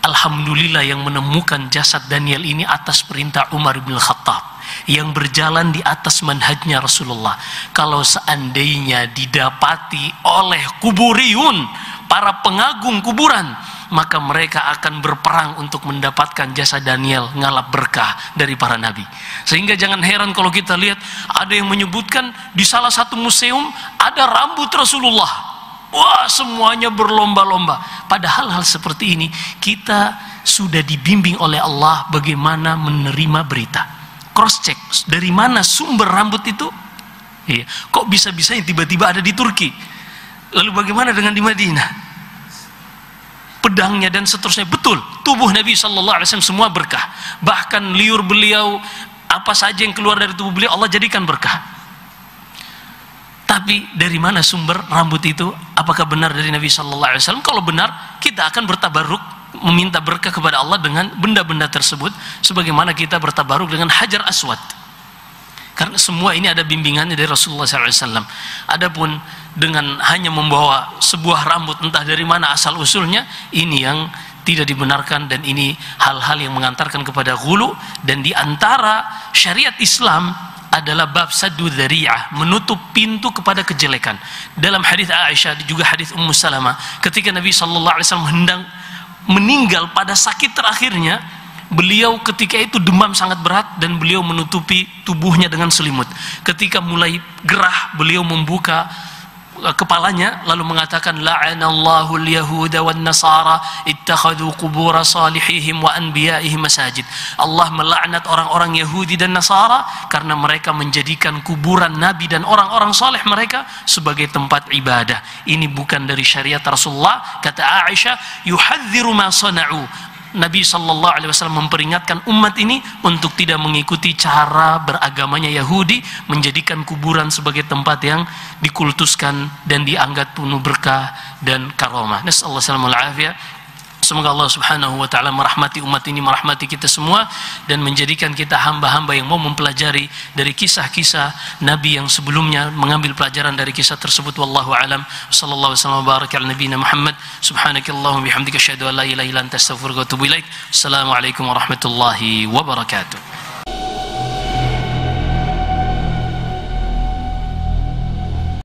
alhamdulillah yang menemukan jasad Daniel ini atas perintah Umar bin Khattab yang berjalan di atas manhajnya Rasulullah. Kalau seandainya didapati oleh kuburiyun, para pengagung kuburan, maka mereka akan berperang untuk mendapatkan jasa Daniel, ngalap berkah dari para nabi. Sehingga jangan heran kalau kita lihat ada yang menyebutkan di salah satu museum ada rambut Rasulullah. Wah, semuanya berlomba-lomba. Padahal hal seperti ini kita sudah dibimbing oleh Allah bagaimana menerima berita. Cross check, dari mana sumber rambut itu? Iya. Kok bisa-bisanya tiba-tiba ada di Turki? Lalu bagaimana dengan di Madinah? Pedangnya dan seterusnya. Betul, tubuh Nabi SAW semua berkah. Bahkan liur beliau, apa saja yang keluar dari tubuh beliau Allah jadikan berkah. Tapi dari mana sumber rambut itu? Apakah benar dari Nabi SAW? Kalau benar, kita akan bertabarruk, meminta berkah kepada Allah dengan benda-benda tersebut, sebagaimana kita bertabaruk dengan Hajar Aswad. Karena semua ini ada bimbingannya dari Rasulullah SAW. Adapun dengan hanya membawa sebuah rambut entah dari mana asal usulnya, ini yang tidak dibenarkan, dan ini hal-hal yang mengantarkan kepada ghulu. Dan di antara syariat Islam adalah bab saddu dzari'ah, menutup pintu kepada kejelekan. Dalam hadis Aisyah juga hadis Ummu Salamah, ketika Nabi SAW hendak meninggal pada sakit terakhirnya, beliau ketika itu demam sangat berat dan beliau menutupi tubuhnya dengan selimut. Ketika mulai gerah, beliau membuka kepalanya lalu mengatakan, la'anallahu al-yahuda wan nasara ittakhadhu qubur salihihim wa anbiya'ihim masajid. Allah melaknat orang-orang Yahudi dan Nasara karena mereka menjadikan kuburan nabi dan orang-orang saleh mereka sebagai tempat ibadah. Ini bukan dari syariat Rasulullah. Kata Aisyah, yuhadziru ma sana'u. Nabi SAW memperingatkan umat ini untuk tidak mengikuti cara beragamanya Yahudi, menjadikan kuburan sebagai tempat yang dikultuskan dan dianggap penuh berkah dan karomah. Nasallahu alaihi wasallam. Semoga Allah Subhanahu wa taala merahmati umat ini, merahmati kita semua, dan menjadikan kita hamba-hamba yang mau mempelajari dari kisah-kisah Nabi yang sebelumnya, mengambil pelajaran dari kisah tersebut. Wallahu a'lam. Sallallahu alaihi wasallam baraka ala nabiyina Muhammad. Subhanakallahumma bihamdika asyhadu an la ilaha illa anta astaghfiruka wa atubu ilaik. Assalamualaikum warahmatullahi wabarakatuh.